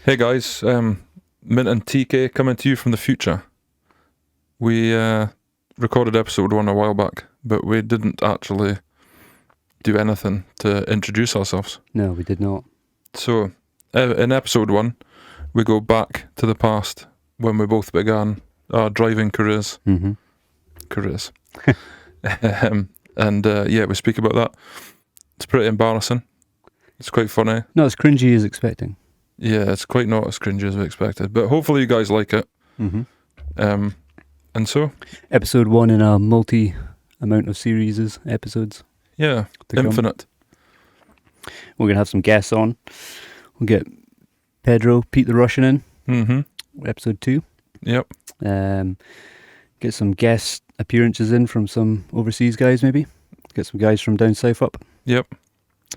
Hey guys, Mint and TK coming to you from the future. We recorded episode 1 a while back, but we didn't actually do anything to introduce ourselves. No, we did not. So, in episode 1, we go back to the past when we both began our driving careers. Mm-hmm. We speak about that. It's pretty embarrassing. It's quite funny. Not as cringy as expecting. Yeah, it's quite not as cringy as we expected, but hopefully you guys like it. Mm-hmm. And so, Episode 1 in a multi-amount of series episodes. yeah, to come. infinite. We're going to have some guests on. We'll get Pete the Russian in, Mm-hmm. episode 2. Yep. Get some guest appearances in from some overseas guys, maybe. Get some guys from down south up. Yep.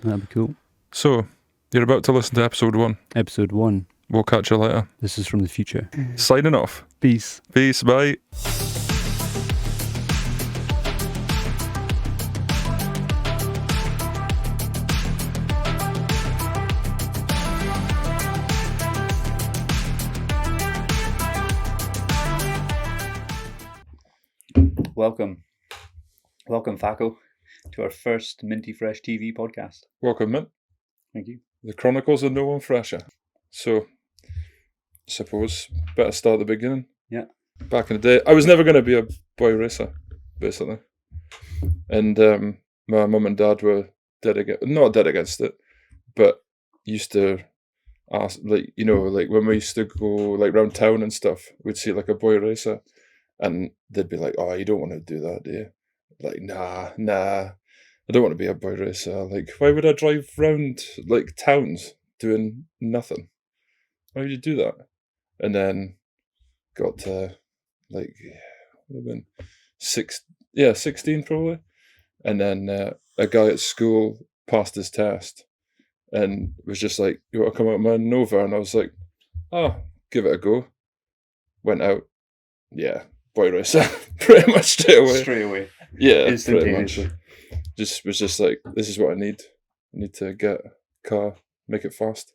That'd be cool. So, you're about to listen to episode 1. Episode 1. We'll catch you later. This is from the future. Signing off. Peace. Peace, bye. Welcome, Faco, to our first Minty.Fresh TV podcast. Welcome, Mint. Thank you. The Chronicles of No One Fresher. So, suppose better start at the beginning. Yeah. Back in the day, I was never going to be a boy racer, basically. And my mum and dad were not dead against it, but used to ask, like when we used to go like round town and stuff, we'd see like a boy racer, and they'd be like, "Oh, you don't want to do that, do you?" Like, nah, I don't want to be a boy racer. Like, why would I drive round like towns doing nothing? Why would you do that? And then got to like, would have been 16 probably. And then a guy at school passed his test and was just like, "You want to come out my Nova?" And I was like, "Oh, give it a go." Went out, yeah, boy racer, pretty much straight away. Yeah, pretty much. Was just like, this is what I need. I need to get a car, make it fast.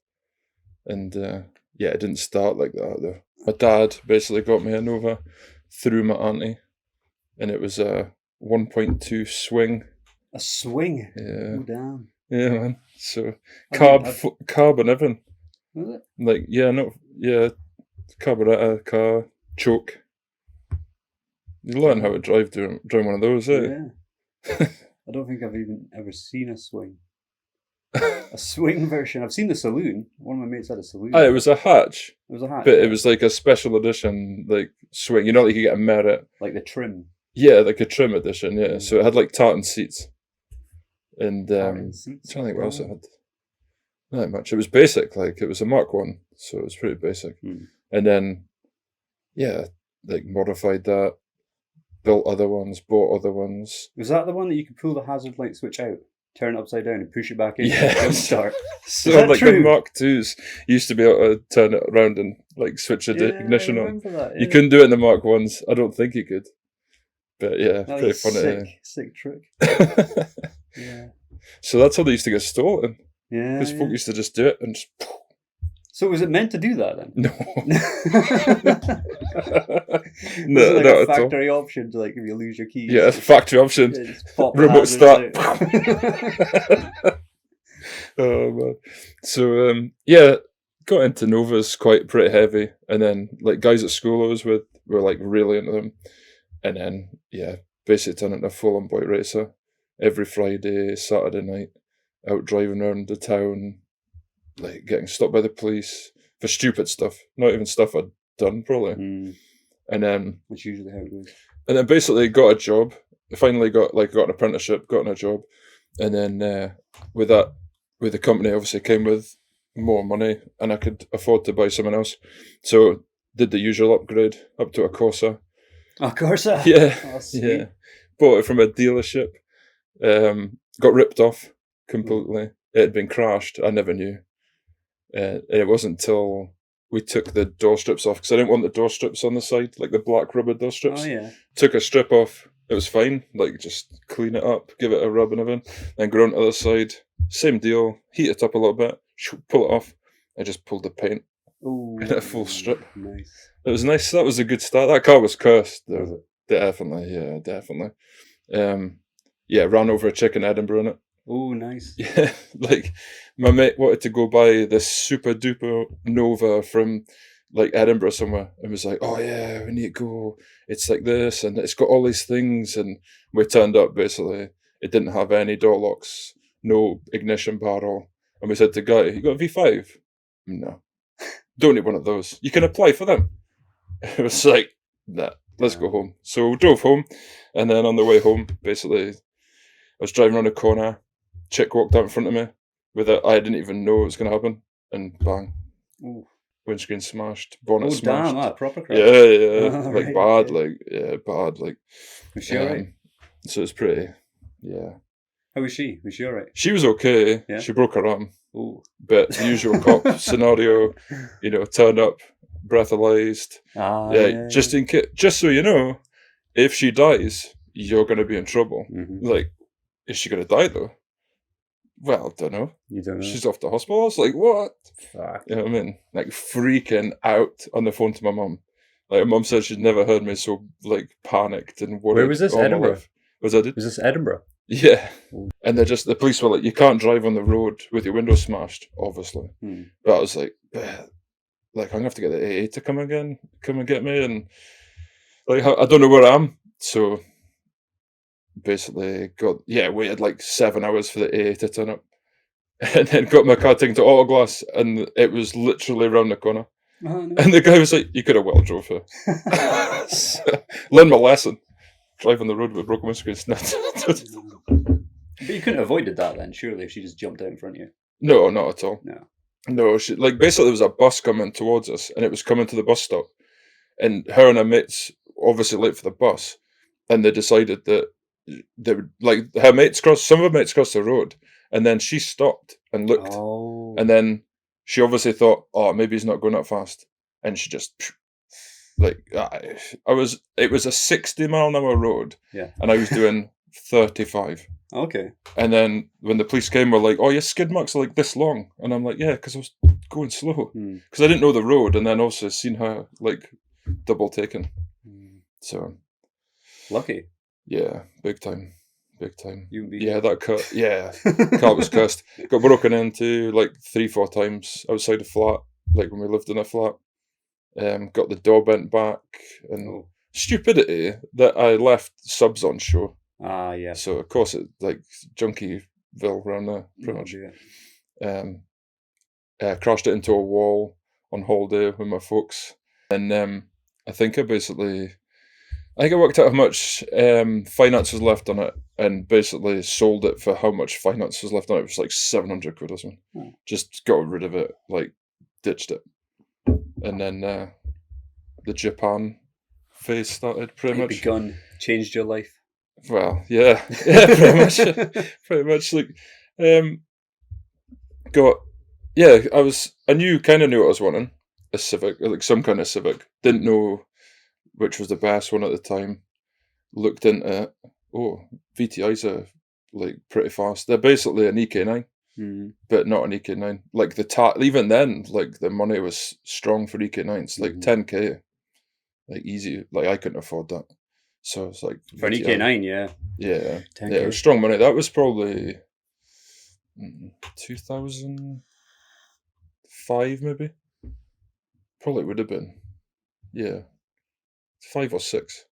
And it didn't start like that though. My dad basically got me a Nova through my auntie, and it was a 1.2 swing. A swing? Yeah. Oh, damn. Yeah, man. So carb and everything. Was it? Like, carburetor, car, choke. You learn how to drive during one of those, eh? Yeah. I don't think I've even ever seen a swing. A swing version. I've seen the saloon. One of my mates had a saloon. It was a hatch. It was a hatch. But it was like a special edition, like swing. You know, like you get a merit. Like the trim. Yeah, like a trim edition. Yeah, so it had like tartan seats. And Tartan seats. I'm trying to think what else it had. Not much. It was basic. Like it was a Mark 1, so it was pretty basic. And then, like modified that. Built other ones, bought other ones. Was that the one that you could pull the hazard light switch out, turn it upside down, and push it back in? Yeah. Start. So like true? The Mark 2s used to be able to turn it around and like switch the ignition on. That, you couldn't do it in the Mark 1s. I don't think you could. But yeah, pretty funny. Sick trick. Yeah. So that's how they used to get stolen. Yeah. Because folk used to just do it and just. So was it meant to do that then? No. No, like a factory option to like if you lose your keys. Yeah, factory option. Remote start. Oh man. So got into Novas pretty heavy, and then like guys at school I was with were like really into them, and then basically turned into a full-on boy racer every Friday, Saturday night, out driving around the town. Like getting stopped by the police for stupid stuff, not even stuff I'd done probably. And then that's usually how it goes. And then basically got a job. Finally got an apprenticeship, got a job, and then with the company obviously came with more money, and I could afford to buy someone else. So did the usual upgrade up to a Corsa. A Corsa. Yeah, yeah. Bought it from a dealership. Got ripped off completely. It had been crashed. I never knew. And it wasn't until we took the door strips off, because I didn't want the door strips on the side, like the black rubber door strips. Oh, yeah. Took a strip off. It was fine. Like, just clean it up, give it a rub and everything. Then go on to the other side. Same deal. Heat it up a little bit. Pull it off. I just pulled the paint Oh, in a full strip. nice. It was nice. That was a good start. That car was cursed, though. Was it? Definitely, yeah, definitely. Yeah, ran over a chick in Edinburgh in it. Oh, nice. Yeah, like my mate wanted to go buy this super duper Nova from like Edinburgh somewhere, and was like, "Oh yeah, we need to go. It's like this, and it's got all these things." And we turned up. Basically, it didn't have any door locks, no ignition barrel, and we said to the guy, "You got a V5?" No, don't need one of those. You can apply for them. It was like, nah, let's go home. So we drove home, and then on the way home, basically, I was driving around a corner. Chick walked out in front of me with it. I didn't even know it was going to happen, and bang, Ooh. windscreen smashed, bonnet Oh, smashed. damn, proper crash. Yeah, Oh, like right, bad, okay. bad, like. Was she alright? So it's pretty, yeah. How was she? Was she alright? She was okay. Yeah? She broke her arm, Oh. but the usual cop scenario, turned up, breathalyzed. Yeah. Just in case, just so you know, if she dies, you're going to be in trouble. Mm-hmm. Like, is she going to die though? Well, I don't know. You don't know. She's off to hospital. I was like, what? Fuck. You know what I mean? Like freaking out on the phone to my mum. Like, my mum said she'd never heard me so like panicked and worried. Where was this? all my Edinburgh? life. Was that it? Was this Edinburgh? Yeah. Oh. And the police were like, you can't drive on the road with your window smashed, obviously. But I was like, I'm gonna have to get the AA to come and get me, and like I don't know where I am. So basically waited like 7 hours for the AA to turn up. And then got my car taken to Autoglass, and it was literally around the corner. Oh, no. And the guy was like, you could have well drove here. So, learn my lesson. Drive on the road with broken windscreens. But you couldn't have avoided that then, surely, if she just jumped out in front of you. No, not at all. No. She, like, basically there was a bus coming towards us, and it was coming to the bus stop. And her and her mates, obviously late for the bus, and they decided that they would, like, some of her mates crossed the road, and then she stopped and looked. Oh. And then she obviously thought, oh, maybe he's not going that fast. And she just, like, it was a 60-mile-an-hour road. Yeah. And I was doing 35. Okay. And then when the police came, we're like, oh, your skid marks are like this long. And I'm like, yeah, because I was going slow. Because I didn't know the road. And then also seen her, like, double taken. So. Lucky. Yeah, big time. Big time. Yeah, that car was cursed. Got broken into like 3-4 times outside the flat, like when we lived in a flat. Got the door bent back, and stupidity that I left subs on show. Yeah. So of course it like Junkieville around there, pretty much. Yeah. Crashed it into a wall on holiday with my folks, and I think I worked out how much finance was left on it, and basically sold it for how much finance was left on it. It was like 700 quid or something. Just got rid of it, like ditched it. And then the Japan phase started pretty much. Begun, changed your life. Well, yeah, pretty much. Pretty much, like, I kind of knew what I was wanting, a Civic, like some kind of Civic. Didn't know which was the best one at the time. Looked into it. Oh, VTIs are like pretty fast. They're basically an EK9, but not an EK9. Like even then, like the money was strong for EK9s. Like 10k, like easy. Like I couldn't afford that, so it's like for an EK9, yeah, 10K. Yeah, it was strong money. That was probably 2005, maybe. Probably would have been, 5 or 6.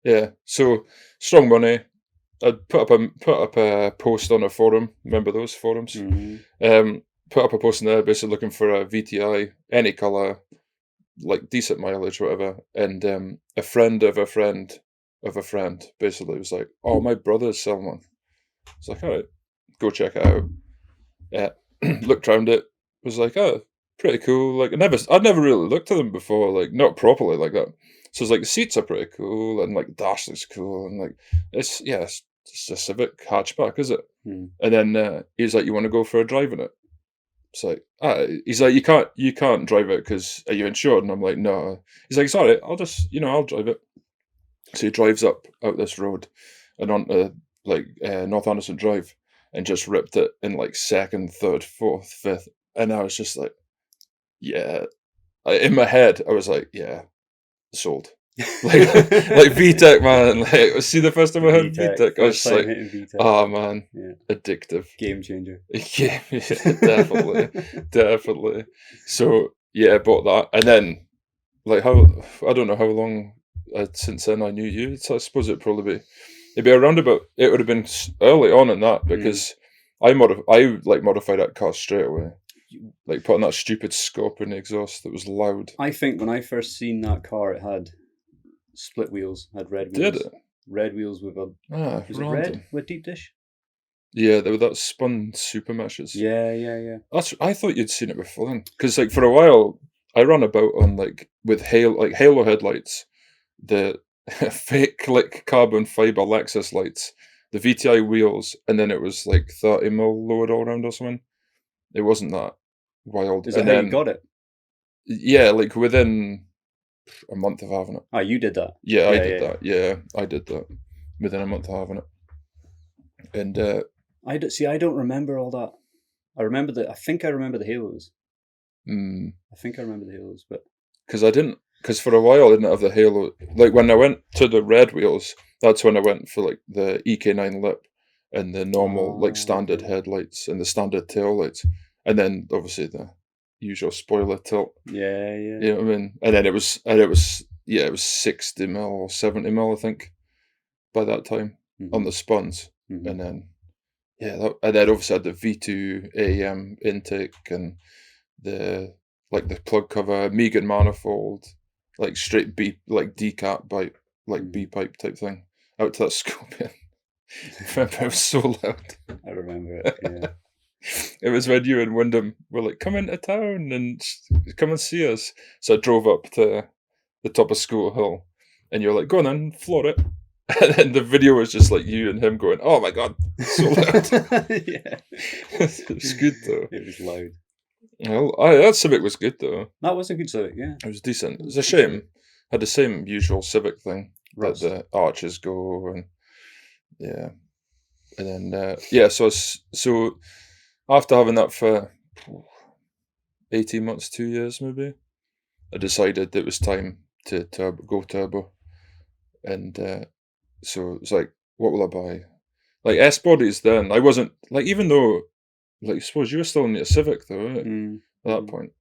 Yeah, so strong money. I'd put up a post on a forum. Remember those forums? Put up a post in there, basically looking for a VTI, any color, like decent mileage, whatever. And a friend of a friend of a friend basically was like, "Oh, my brother's selling one." It's like, all right, go check it out. Yeah, looked around it. Was like, oh, pretty cool. Like I'd never really looked at them before, like not properly like that. So it's like the seats are pretty cool, and like the dash looks cool, and like it's a Civic hatchback, is it? And then he's like, "You want to go for a drive in it?" It's like, he's like, "You can't drive it because are you insured?" And I'm like, "No." He's like, "Sorry, I'll just I'll drive it." So he drives out this road and onto like North Anderson Drive, and just ripped it in like second, third, fourth, fifth, and I was just like, yeah. In my head, I was like, yeah, sold. like VTech, man. Like, see, the first time I heard VTech, I was First just time like, hitting VTech. oh man, Yeah. addictive. Game changer. Yeah, definitely, definitely. So yeah, I bought that, and then like I don't know how long since then I knew you. So I suppose it'd be around about. It would have been early on in that because I modified that car straight away. Like putting that stupid scope in the exhaust that was loud. I think when I first seen that car, it had split wheels, had red wheels. Did it? Red wheels with a was it red with deep dish? Yeah, there were that spun super meshes. Yeah. I thought you'd seen it before then, because like for a while I ran about on like with halo headlights, the fake like carbon fiber Lexus lights, the VTI wheels, and then it was like 30mm lowered all around or something. It wasn't that wild. Is that how you got it? Yeah, like within a month of having it. Oh, you did that? Yeah, I did that. Yeah, I did that within a month of having it. And I don't remember all that. I think I remember the halos. I think I remember the halos, but because for a while I didn't have the halo. Like when I went to the red wheels, that's when I went for like the EK9 lip and the normal like standard headlights and the standard tail lights, and then obviously the usual spoiler tilt. Yeah. You know what I mean? And then it was 60mm or 70mm, I think, by that time on the spuns, and then and then obviously I had the V2 AEM intake and the plug cover, Megan manifold, like straight B, like decap pipe, like B pipe type thing, out to that Scorpion. It was so loud. I remember it. Yeah. It was when you and Wyndham were like, "Come into town and come and see us." So I drove up to the top of School Hill, and you're like, "Go on then, floor it." And then the video was just like you and him going, "Oh my god, so loud." Yeah, it was good though. It was loud. Well, that Civic was good though. That was a good Civic, yeah. It was decent. It was a shame. Had the same usual Civic thing Rust. that the arches go and yeah, and then so after having that for 18 months, 2 years maybe, I decided it was time to go turbo, and so it was like, what will I buy? Like S bodies then. I wasn't like, even though like I suppose you were still in your Civic though, right? At that point.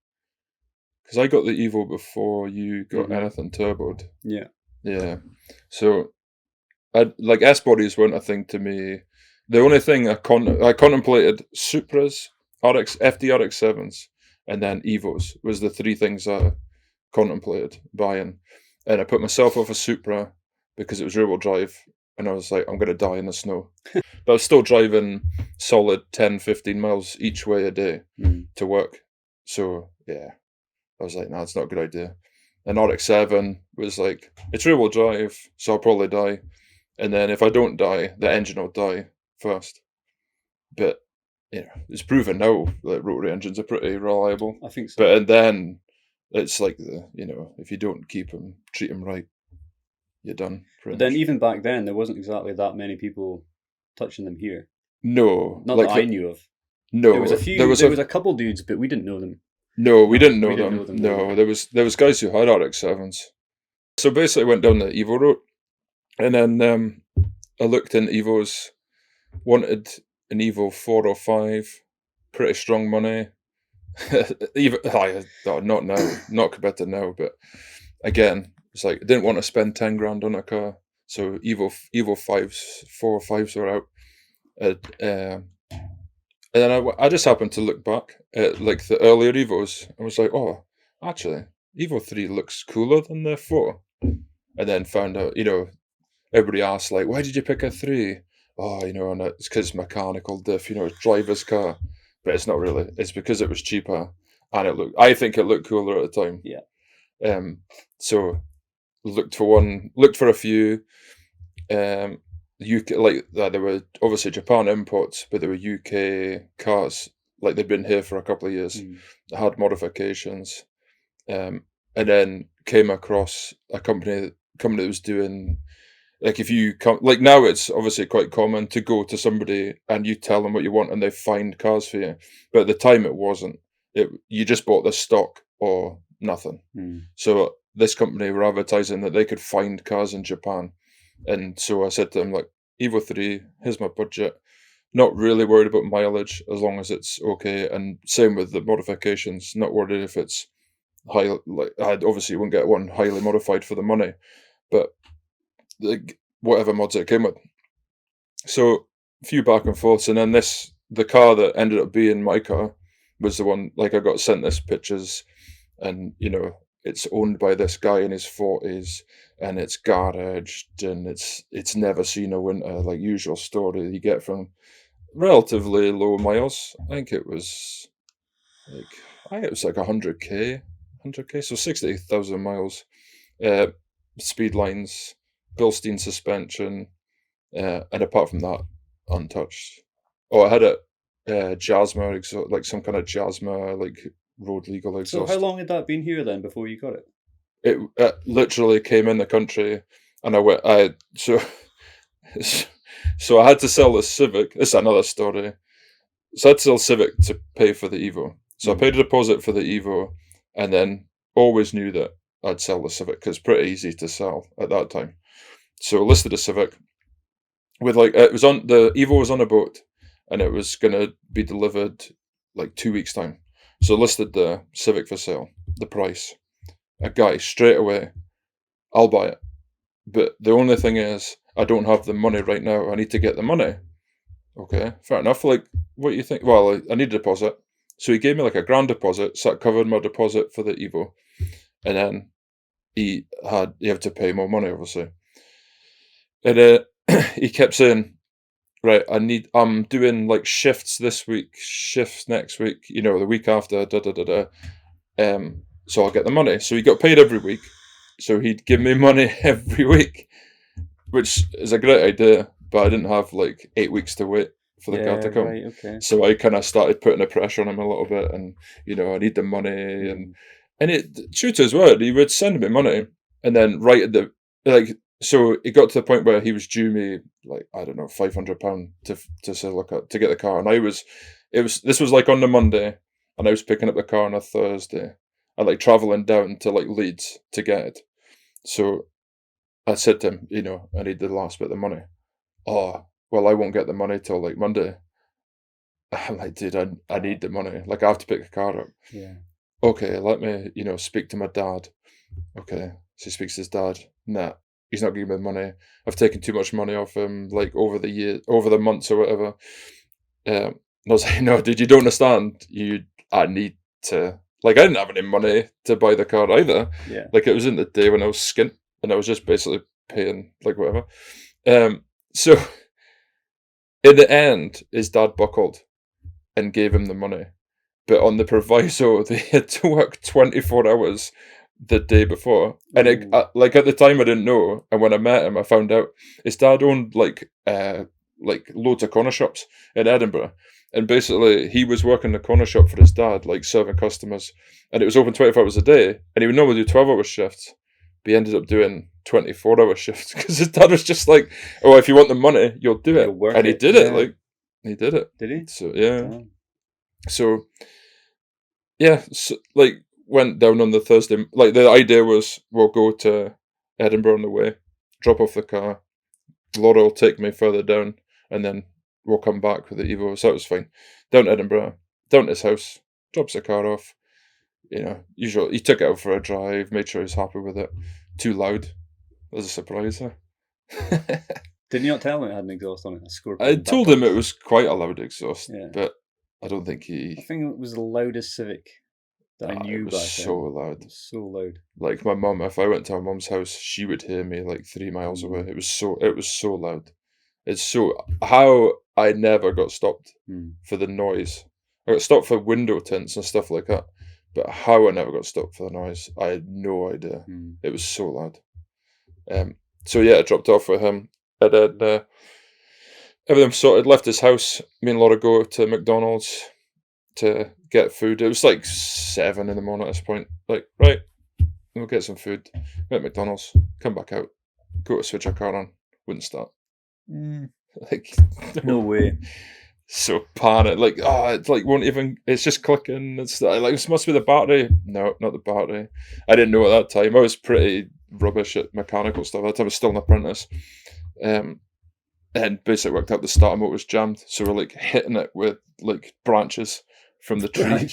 Because I got the Evo before you got anything turboed. Yeah. Yeah. So like S bodies weren't a thing to me. The only thing I contemplated Supras, FD RX-7s, and then Evos was the three things I contemplated buying. And I put myself off a Supra because it was rear-wheel drive, and I was like, I'm going to die in the snow. But I was still driving solid 10, 15 miles each way a day to work. So, yeah, I was like, nah, it's not a good idea. And RX-7 was like, it's rear-wheel drive, so I'll probably die. And then if I don't die, the engine will die first. But, you know, it's proven now that rotary engines are pretty reliable. I think so. But and then it's like, if you don't keep them, treat them right, you're done. But then even back then, there wasn't exactly that many people touching them here. No. Not that I knew of. No. There was a few. There was a couple dudes, but we didn't know them. No, we didn't know them. No, there was guys who had RX-7s. So basically I went down the Evo route, and then I looked into Evos, wanted an Evo 4 or 5, pretty strong money. Not now, not compared to now, but again, it's like I didn't want to spend 10 grand on a car, so Evo 5s, 4 or 5s were out, and then I just happened to look back at like the earlier Evos. I was like, oh, actually, Evo 3 looks cooler than the 4, and then found out, everybody asked like, why did you pick a 3? Oh, and it's because mechanical diff, driver's car. But it's not really. It's because it was cheaper, and I think it looked cooler at the time. Yeah. So looked for a few. UK, like there were obviously Japan imports, but there were UK cars, like they'd been here for a couple of years, had modifications, and then came across a company that was doing. Like if you come, like now it's obviously quite common to go to somebody and you tell them what you want and they find cars for you. But at the time it wasn't. You just bought the stock or nothing. Mm. So this company were advertising that they could find cars in Japan. And so I said to them, like, Evo 3, here's my budget. Not really worried about mileage as long as it's okay. And same with the modifications, not worried if it's high. Like, I obviously wouldn't get one highly modified for the money, but whatever mods it came with. So a few back and forths, and then the car that ended up being my car was the one, like, I got sent this pictures, and it's owned by this guy in his 40s, and it's garaged, and it's never seen a winter, like usual story you get from relatively low miles. I think it was like 100k, so 60,000 miles. Speed lines, Bilstein suspension, and apart from that, untouched. Oh, I had a Jasma, like some kind of Jasma, like road legal exhaust. So how long had that been here then before you got it? It literally came in the country, and so I had to sell the Civic. This is another story. So I had to sell Civic to pay for the Evo. So I paid a deposit for the Evo, and then always knew that I'd sell the Civic because it's pretty easy to sell at that time. So I listed a Civic with the Evo was on a boat, and it was gonna be delivered like 2 weeks time. So I listed the Civic for sale, the price. A guy straight away, I'll buy it. But the only thing is, I don't have the money right now. I need to get the money. Okay, fair enough. Like, what do you think? Well, I need a deposit. So he gave me like a grand deposit, so that covered my deposit for the Evo. And then he had to pay more money, obviously. And he kept saying, right, I'm doing like shifts this week, shifts next week, the week after, so I'll get the money. So he got paid every week. So he'd give me money every week, which is a great idea, but I didn't have like 8 weeks to wait for the car to come. Right, okay. So I kind of started putting the pressure on him a little bit, and I need the money, and it, true to his word, he would send me money, and then right at the so it got to the point where he was due me like, I don't know, £500 to say, look at, to get the car, and this was like on the Monday, and I was picking up the car on a Thursday, and like traveling down to like Leeds to get it. So I said to him, I need the last bit of money. Oh, well, I won't get the money till like Monday. I'm like, dude, I need the money. Like, I have to pick the car up. Yeah. Okay, let me, speak to my dad. Okay, so he speaks to his dad. Nah, he's not giving me the money. I've taken too much money off him, like over the months or whatever. And I was like, no, dude, you don't understand. I need to, like, I didn't have any money to buy the car either. Yeah. Like, it was in the day when I was skint, and I was just basically paying, like, whatever. So in the end, his dad buckled and gave him the money, but on the proviso they had to work 24 hours the day before. And at the time I didn't know, and when I met him I found out his dad owned like loads of corner shops in Edinburgh, and basically he was working the corner shop for his dad, like serving customers, and it was open 24 hours a day, and he would normally do 12-hour shifts, but he ended up doing 24-hour shifts because his dad was just like, oh, if you want the money, you'll do it. And he did it. Like, he did it. Did he? So yeah. So yeah, like, went down on the Thursday. Like, the idea was, we'll go to Edinburgh on the way, drop off the car, Laura will take me further down, and then we'll come back with the Evo. So that was fine. Down to Edinburgh, down to his house, drops the car off. Usually he took it out for a drive, made sure he was happy with it. Too loud. As a surprise, huh? Did you not tell him it had an exhaust on it? I told him it was quite a loud exhaust, Yeah. but I don't think I think it was the loudest Civic that I knew. It was so loud. It was so loud. Like, my mum, if I went to her mum's house, she would hear me like 3 miles away. It was so loud. It's so, how I never got stopped for the noise. I got stopped for window tints and stuff like that, but how I never got stopped for the noise, I had no idea. It was so loud. So yeah, I dropped off with him, and then everything sorted. Left his house. Me and Laura go to McDonald's to get food. It was like 7 in the morning at this point. Like, right, we'll get some food. Go to McDonald's. Come back out. Go to switch our car on. Wouldn't start. Like, no way. so panicked. Like, it like won't even. It's just clicking. It's like this must be the battery. No, not the battery. I didn't know at that time. I was pretty rubbish at mechanical stuff. At that time, I was still an apprentice. And basically worked out the starter motor was jammed, so we're like hitting it with like branches from the tree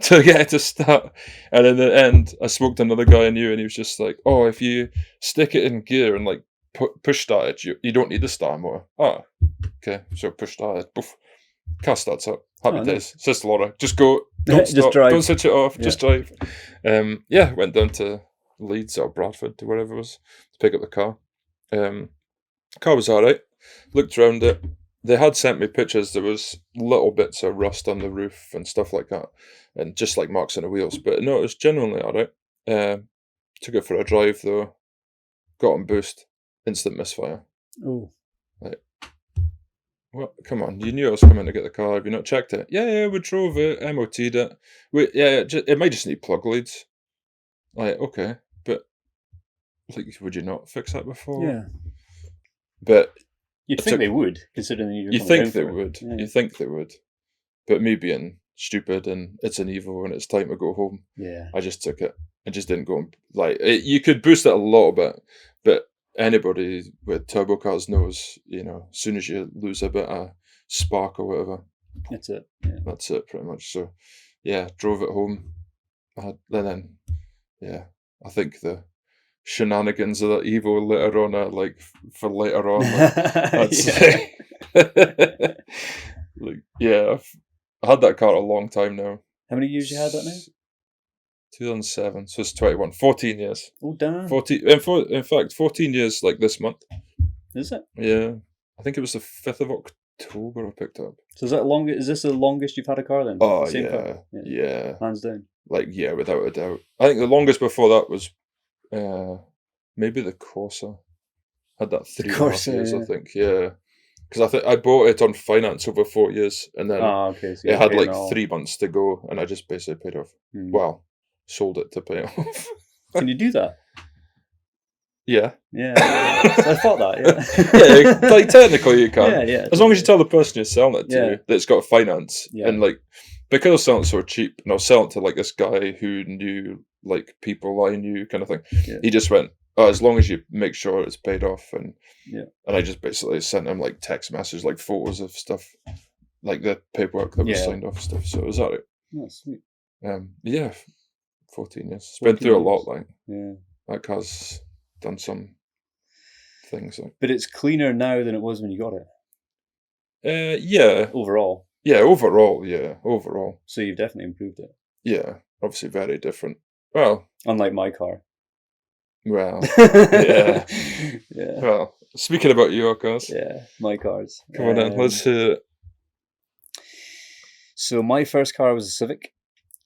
to get it to start. And in the end, I spoke to another guy I knew, and he was just like, "Oh, if you stick it in gear and like push start it, you don't need the starter motor." Oh, okay. So push start it. Poof. Car starts up. Happy days. Sister Laura, just go. Don't stop. Just drive. Don't switch it off. Yeah. Just drive. Went down to Leeds or Bradford to wherever it was to pick up the car. Car was alright. Looked around it. They had sent me pictures. There was little bits of rust on the roof and stuff like that, and just like marks on the wheels. But no, it was genuinely alright. Took it for a drive though. Got on boost. Instant misfire. Oh. Like, what? Come on! You knew I was coming to get the car. Have you not checked it? Yeah, we drove it, MOT'd it. It might just need plug leads. Like, okay, but like, would you not fix that before? Yeah. But you'd think they would, considering you think they would. Yeah. You think they would. But me being stupid and it's an Evo and it's time to go home. Yeah. I just took it. I just didn't go you could boost it a little bit, but anybody with turbo cars knows, as soon as you lose a bit of spark or whatever, that's it. Yeah. That's it pretty much. So yeah, drove it home. I think the shenanigans of that Evo later on are like for later on. I'd say. I had that car a long time now. How many years you had that now? 2007, so it's 21. 14 years. Oh, damn. 14. In fact, 14 years like this month. Is it? Yeah. I think it was the 5th of October I picked up. So is this the longest you've had a car then? Oh, the car? Yeah. Hands down. Like, yeah, without a doubt. I think the longest before that was maybe the Corsa. Had that 3.5 years, I think. Yeah. Because I bought it on finance over 4 years, and then so it had like 3 months to go, and I just basically paid off. Well, sold it to pay off. Can you do that? Yeah. Yeah. I thought that, yeah, like technically you can. Yeah. As long as you tell the person you're selling it to that it's got finance. Yeah. And like, because I was selling it so cheap, and I was selling it to like this guy who knew like people I knew kind of thing. Yeah. He just went, as long as you make sure it's paid off, and I just basically sent him like text messages, like photos of stuff, like the paperwork that was signed off and stuff. So it was alright. That's sweet. 14 years. It's been through a lot, like. Yeah. That car's done some things. Like. But it's cleaner now than it was when you got it. Yeah. Overall. Yeah, overall. So you've definitely improved it. Yeah, obviously very different. Well. Unlike my car. Well, yeah. Yeah. Well, speaking about your cars. Yeah, my cars. Come on then, let's hear it. So my first car was a Civic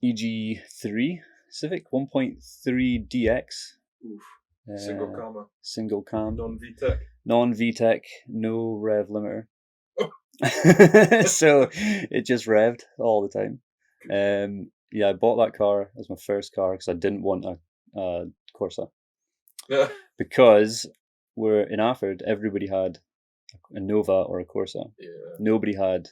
EG3. Civic 1.3 DX. Oof. Single cam. Non-VTEC, no rev limiter. So it just revved all the time. I bought that car as my first car because I didn't want a Corsa. Yeah. Because we're in Alford, everybody had a Nova or a Corsa. Yeah. Nobody had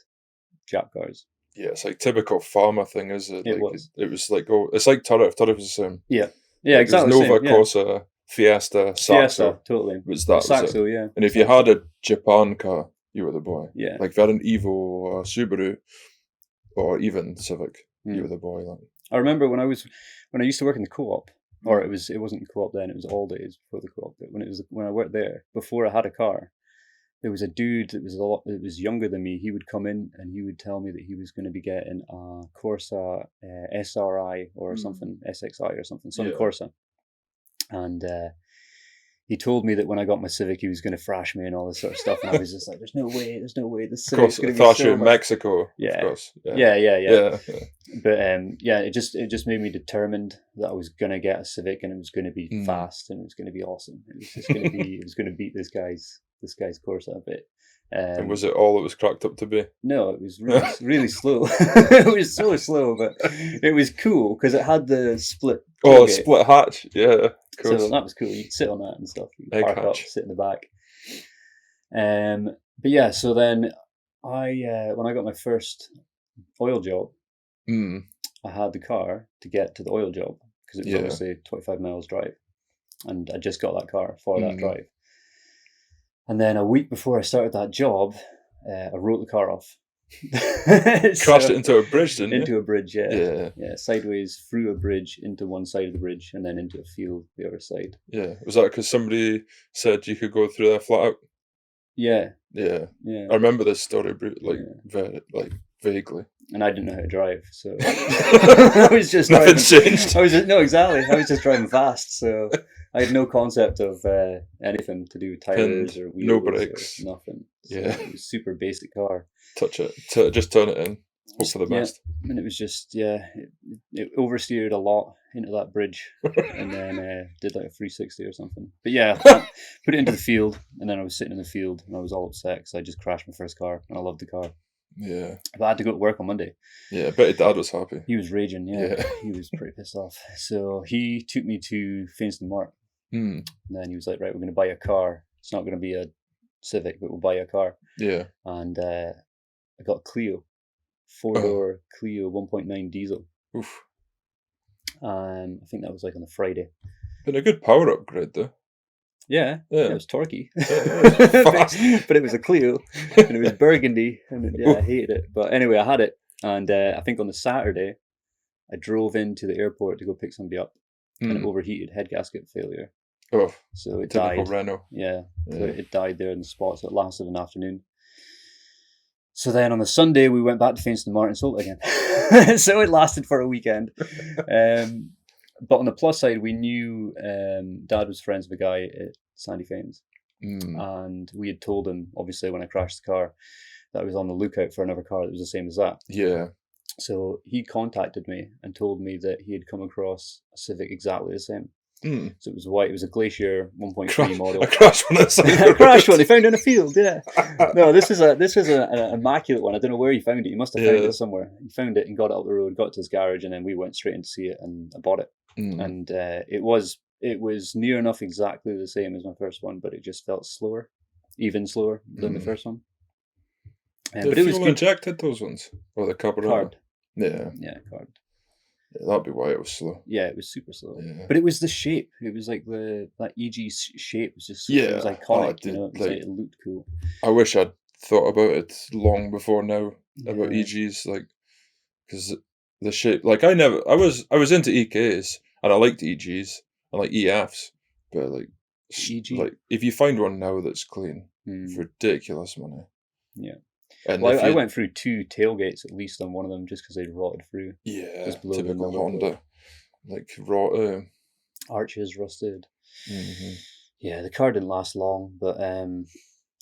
Jap cars. Yeah, it's like typical farmer thing, is it? It was. It was like, it's like Turret. Turret was the same. Yeah. Yeah, exactly. Nova, Corsa, Fiesta, Saxo. Totally. Was that Saxo, was it. Yeah. And if you had a Japan car, you were the boy. Yeah. Like if you had an Evo or a Subaru or even Civic, you were the boy. Like. I remember when I used to work in the co-op, or it wasn't co-op then, it was all days before the co-op, but when I worked there, before I had a car, there was a dude that was younger than me. He would come in and he would tell me that he was going to be getting a Corsa SRI or something, SXI or something, some Corsa. And he told me that when I got my Civic, he was going to thrash me and all this sort of stuff. And I was just like, there's no way this Civic's going to be thrash so you in much. Mexico. Yeah. Of course. Yeah. But it just made me determined that I was going to get a Civic and it was going to be fast and it was going to be awesome. It was just going to be, it was going to beat this guy's Corsa a bit. And was it all it was cracked up to be? No, it was really slow. It was so slow, but it was cool because it had the split. Oh, split hatch, yeah. So that was cool. You could sit on that and stuff. You could park up, sit in the back. But yeah, so then when I got my first oil job, I had the car to get to the oil job because it was obviously 25 miles drive, and I just got that car for that drive. And then a week before I started that job, I wrote the car off. Crashed it into a bridge, didn't you? Into a bridge, Yeah. Sideways through a bridge into one side of the bridge and then into a field the other side. Yeah. Was that because somebody said you could go through there flat out? Yeah. Yeah. I remember this story, very vaguely. And I didn't know how to drive, so I was just nothing's changed. No, exactly. I was just driving fast, so I had no concept of anything to do with tires or wheels, no brakes, or nothing. So yeah, it was a super basic car. Touch it, just turn it in. Hope for the best. And it was just it oversteered a lot into that bridge, and then did like a 360 or something. But yeah, put it into the field, and then I was sitting in the field, and I was all upset because I just crashed my first car, and I loved the car. Yeah. But I had to go to work on Monday. Yeah, I bet your dad was happy. He was raging, yeah. He was pretty pissed off. So he took me to Finston Mart. And then he was like, right, we're going to buy a car. It's not going to be a Civic, but we'll buy a car. Yeah. And I got a Clio. 4-door Clio 1.9 diesel. Oof. I think that was like on a Friday. Been a good power upgrade though. Yeah, it was torquey. It but it was a Clio, and it was burgundy, and I hated it. But anyway, I had it, and I think on the Saturday, I drove into the airport to go pick somebody up, and it overheated, head gasket failure. Oh, so it typical died. Renault. Yeah, so it died there in the spot, so it lasted an afternoon. So then on the Sunday, we went back to Finston Mart and sold it again. So it lasted for a weekend. But on the plus side, we knew Dad was friends with a guy at Sandy Fanes. And we had told him, obviously, when I crashed the car, that I was on the lookout for another car that was the same as that. Yeah. So he contacted me and told me that he had come across a Civic exactly the same. So it was white. It was a Glacier 1.3 model. I crashed one. I crashed one. He found it in a field. Yeah. No, this is an immaculate one. I don't know where he found it. He must have found it somewhere. He found it and got it up the road, got to his garage, and then we went straight in to see it, and I bought it. And it was near enough exactly the same as my first one, but it just felt slower, even slower than the first one. But it was injected, those ones, or the carburetor. Carb. Yeah, carb. Yeah, that'd be why it was slow. Yeah, it was super slow. Yeah. But it was the shape. It was like that EG shape was just it was iconic. It looked cool. I wish I'd thought about it long before now about EGs, because the shape. Like I was into EKs and I liked EGs and like EFs, but like EG, like if you find one now that's clean, it's ridiculous money. Yeah. And I went through 2 tailgates at least on one of them just because they'd rotted through. Yeah, typical Honda, like arches rusted. Yeah, the car didn't last long, but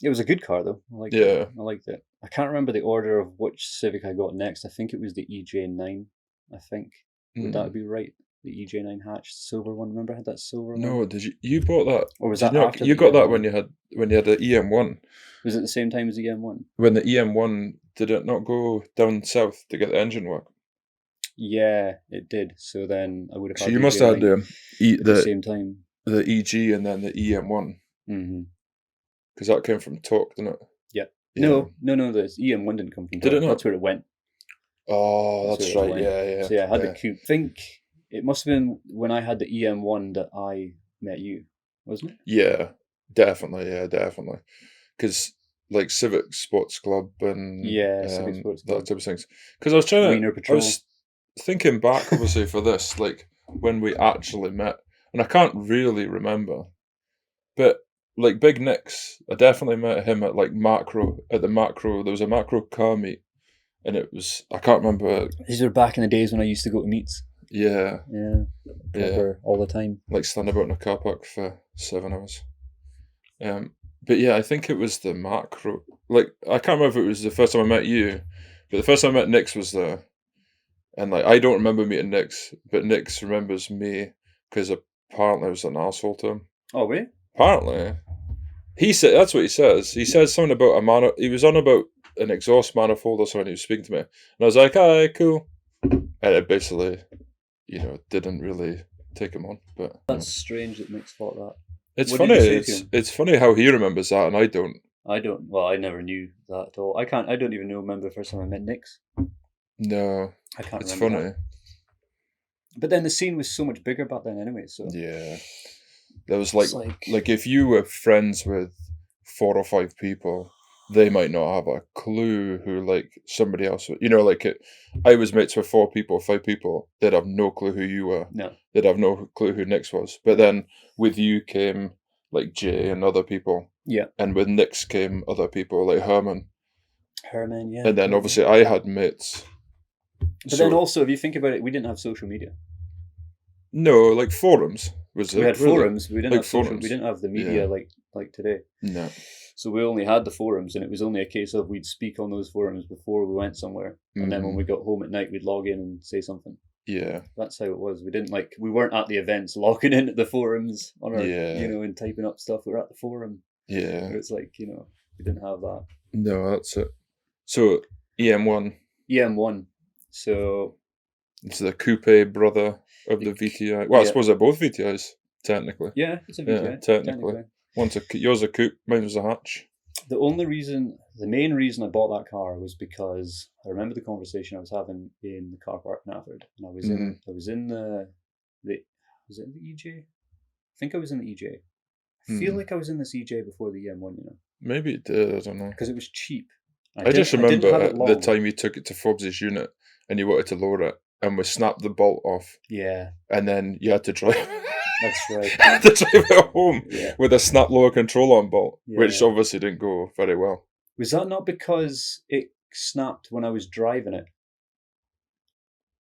it was a good car though. I liked it. I can't remember the order of which Civic I got next. I think it was the EJ9. I think would that be right? The EJ9 hatch, silver one. Remember I had that silver one? No, you bought that? Or was that after you got that when you had the EM1? Was it the same time as the EM1? When the EM1 did it not go down south to get the engine work? Yeah, it did. So then I would have. So you must have had the same time. The EG and then the EM1. Because that came from Torque, didn't it? Yeah. No. The EM1 didn't come from Torque. Did it not? That's where it went. Oh, that's right. Yeah. So yeah, I had the coupe. I think it must have been when I had the EM1 that I met you, wasn't it? Yeah, definitely. Because like Civic Sports Club and Civic Sports Club, that type of things. Because I was thinking back, obviously, for this, like when we actually met, and I can't really remember, but like Big Nick's, I definitely met him at like Macro. At the Macro, there was a Macro car meet, and it was, I can't remember. These were back in the days when I used to go to meets. Yeah. All the time. Like stand about in a car park for 7 hours. But yeah, I think it was the Macro. Like I can't remember if it was the first time I met you, but the first time I met Nix was there. And like I don't remember meeting Nix, but Nix remembers me because apparently I was an arsehole to him. Oh, really? Apparently. He said, that's what he says. He says something about he was on about an exhaust manifold or something. He was speaking to me. And I was like, "Hi, cool." And it basically, didn't really take him on. But that's strange that Nick's thought that. It's funny. It's funny how he remembers that and I don't. I don't. Well, I never knew that at all. I don't even remember the first time I met Nix. No, I can't it's remember funny. that. But then the scene was so much bigger back then, anyway. So Yeah, there was it's like if you were friends with 4 or 5 people, they might not have a clue who like somebody else. You know, like I was mates with 4 people, 5 people. They'd have no clue who you were. no. They'd have no clue who Nix was. But then with you came like Jay and other people, Yeah. and with Nix came other people like Herman. Herman, yeah. And then obviously I had mates. But then also, if you think about it, we didn't have social media. No, like forums was it? We had really? forums. We didn't Like have social. forums. We didn't have the media Yeah. like today. No. So we only had the forums, and it was only a case of we'd speak on those forums before we went somewhere, and then when we got home at night, we'd log in and say something. Yeah. That's how it was. We weren't at the events logging in at the forums on our, Yeah. and typing up stuff. We were at the forum. Yeah. It's like, we didn't have that. No, that's it. So EM1. EM1. So It's the coupe brother of the VTI. Well, I suppose they're both VTIs, technically. yeah, it's a VTI. Yeah, technically. Yours a coupe, mine was a hatch. The main reason I bought that car was because I remember the conversation I was having in the car park in Alfred, and I was in the was it in the EJ? I think I was in the EJ. I feel like I was in this EJ before the EM1, Maybe it did, I don't know. because it was cheap. I just remember the time you took it to Fobbs's unit and you wanted to lower it, and we snapped the bolt off. Yeah. And then you had to drive. That's right. I had to drive it home with a snap lower control on bolt, which obviously didn't go very well. Was that not because it snapped when I was driving it?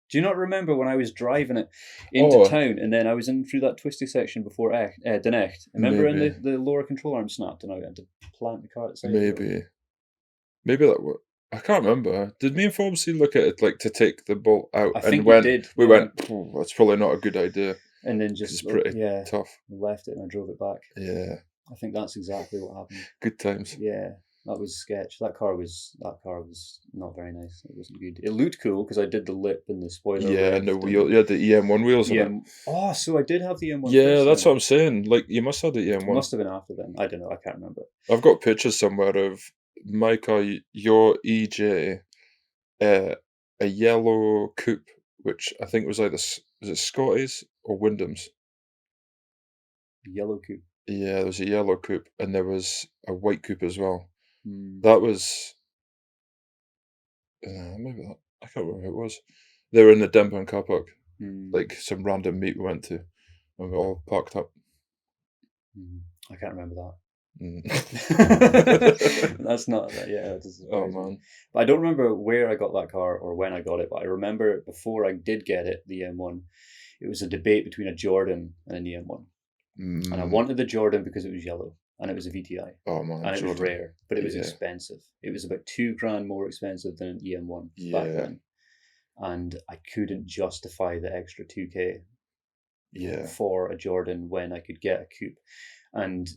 Do you not remember when I was driving it into town, and then I was in through that twisty section before Den Echt? Remember, and the lower control arm snapped, and I had to plant the car at the side. Maybe that was. I can't remember. Did me and Fobbsy look at it like to take the bolt out? I think we did. We went. That's probably not a good idea. And then just it's pretty tough. Left it and I drove it back. Yeah. I think that's exactly what happened. Good times. Yeah, that was sketch. That car was not very nice. It wasn't good. It looked cool because I did the lip and the spoiler. Yeah, and the wheel. You had the EM1 wheels on it. Oh, so I did have the EM1. Yeah, that's what I'm saying. Like you must have the EM1. It must have been after then. I don't know. I can't remember. I've got pictures somewhere of my car, your EJ, a yellow coupe, which I think was either was it Scotty's or Wyndham's. Yellow coupe. Yeah, there was a yellow coupe, and there was a white coupe as well. That was maybe that. I can't remember who it was. They were in the Denburn car park, like some random meet we went to, and we all parked up. I can't remember that. Mm. That's not that. Yeah. Oh man. But I don't remember where I got that car or when I got it. But I remember before I did get it, the M1, it was a debate between a Jordan and an EM1, and I wanted the Jordan because it was yellow and it was a VTI. Oh man. And it was rare, but it was expensive. It was about $2,000 more expensive than an EM1 back then, and I couldn't justify the extra $2,000 for a Jordan when I could get a coupe. And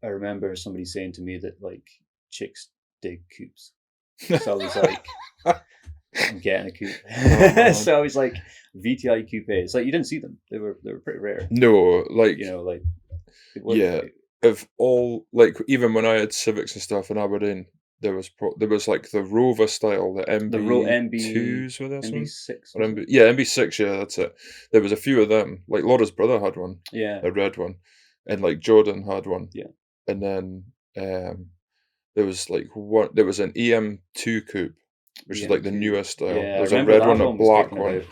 I remember somebody saying to me that like chicks dig coupes, so I was like, I'm getting a coupe. So I was like, VTI coupe. It's like you didn't see them; they were pretty rare. No, like of all, like even when I had Civics and stuff in Aberdeen, there was like the Rover style, the MB2s were there, MB6 or MB6, yeah, that's it. There was a few of them. Like Laura's brother had one, a red one, and like Jordan had one, and then there was like there was an EM2 coupe, which is like the newest style. There's a red one, a black one,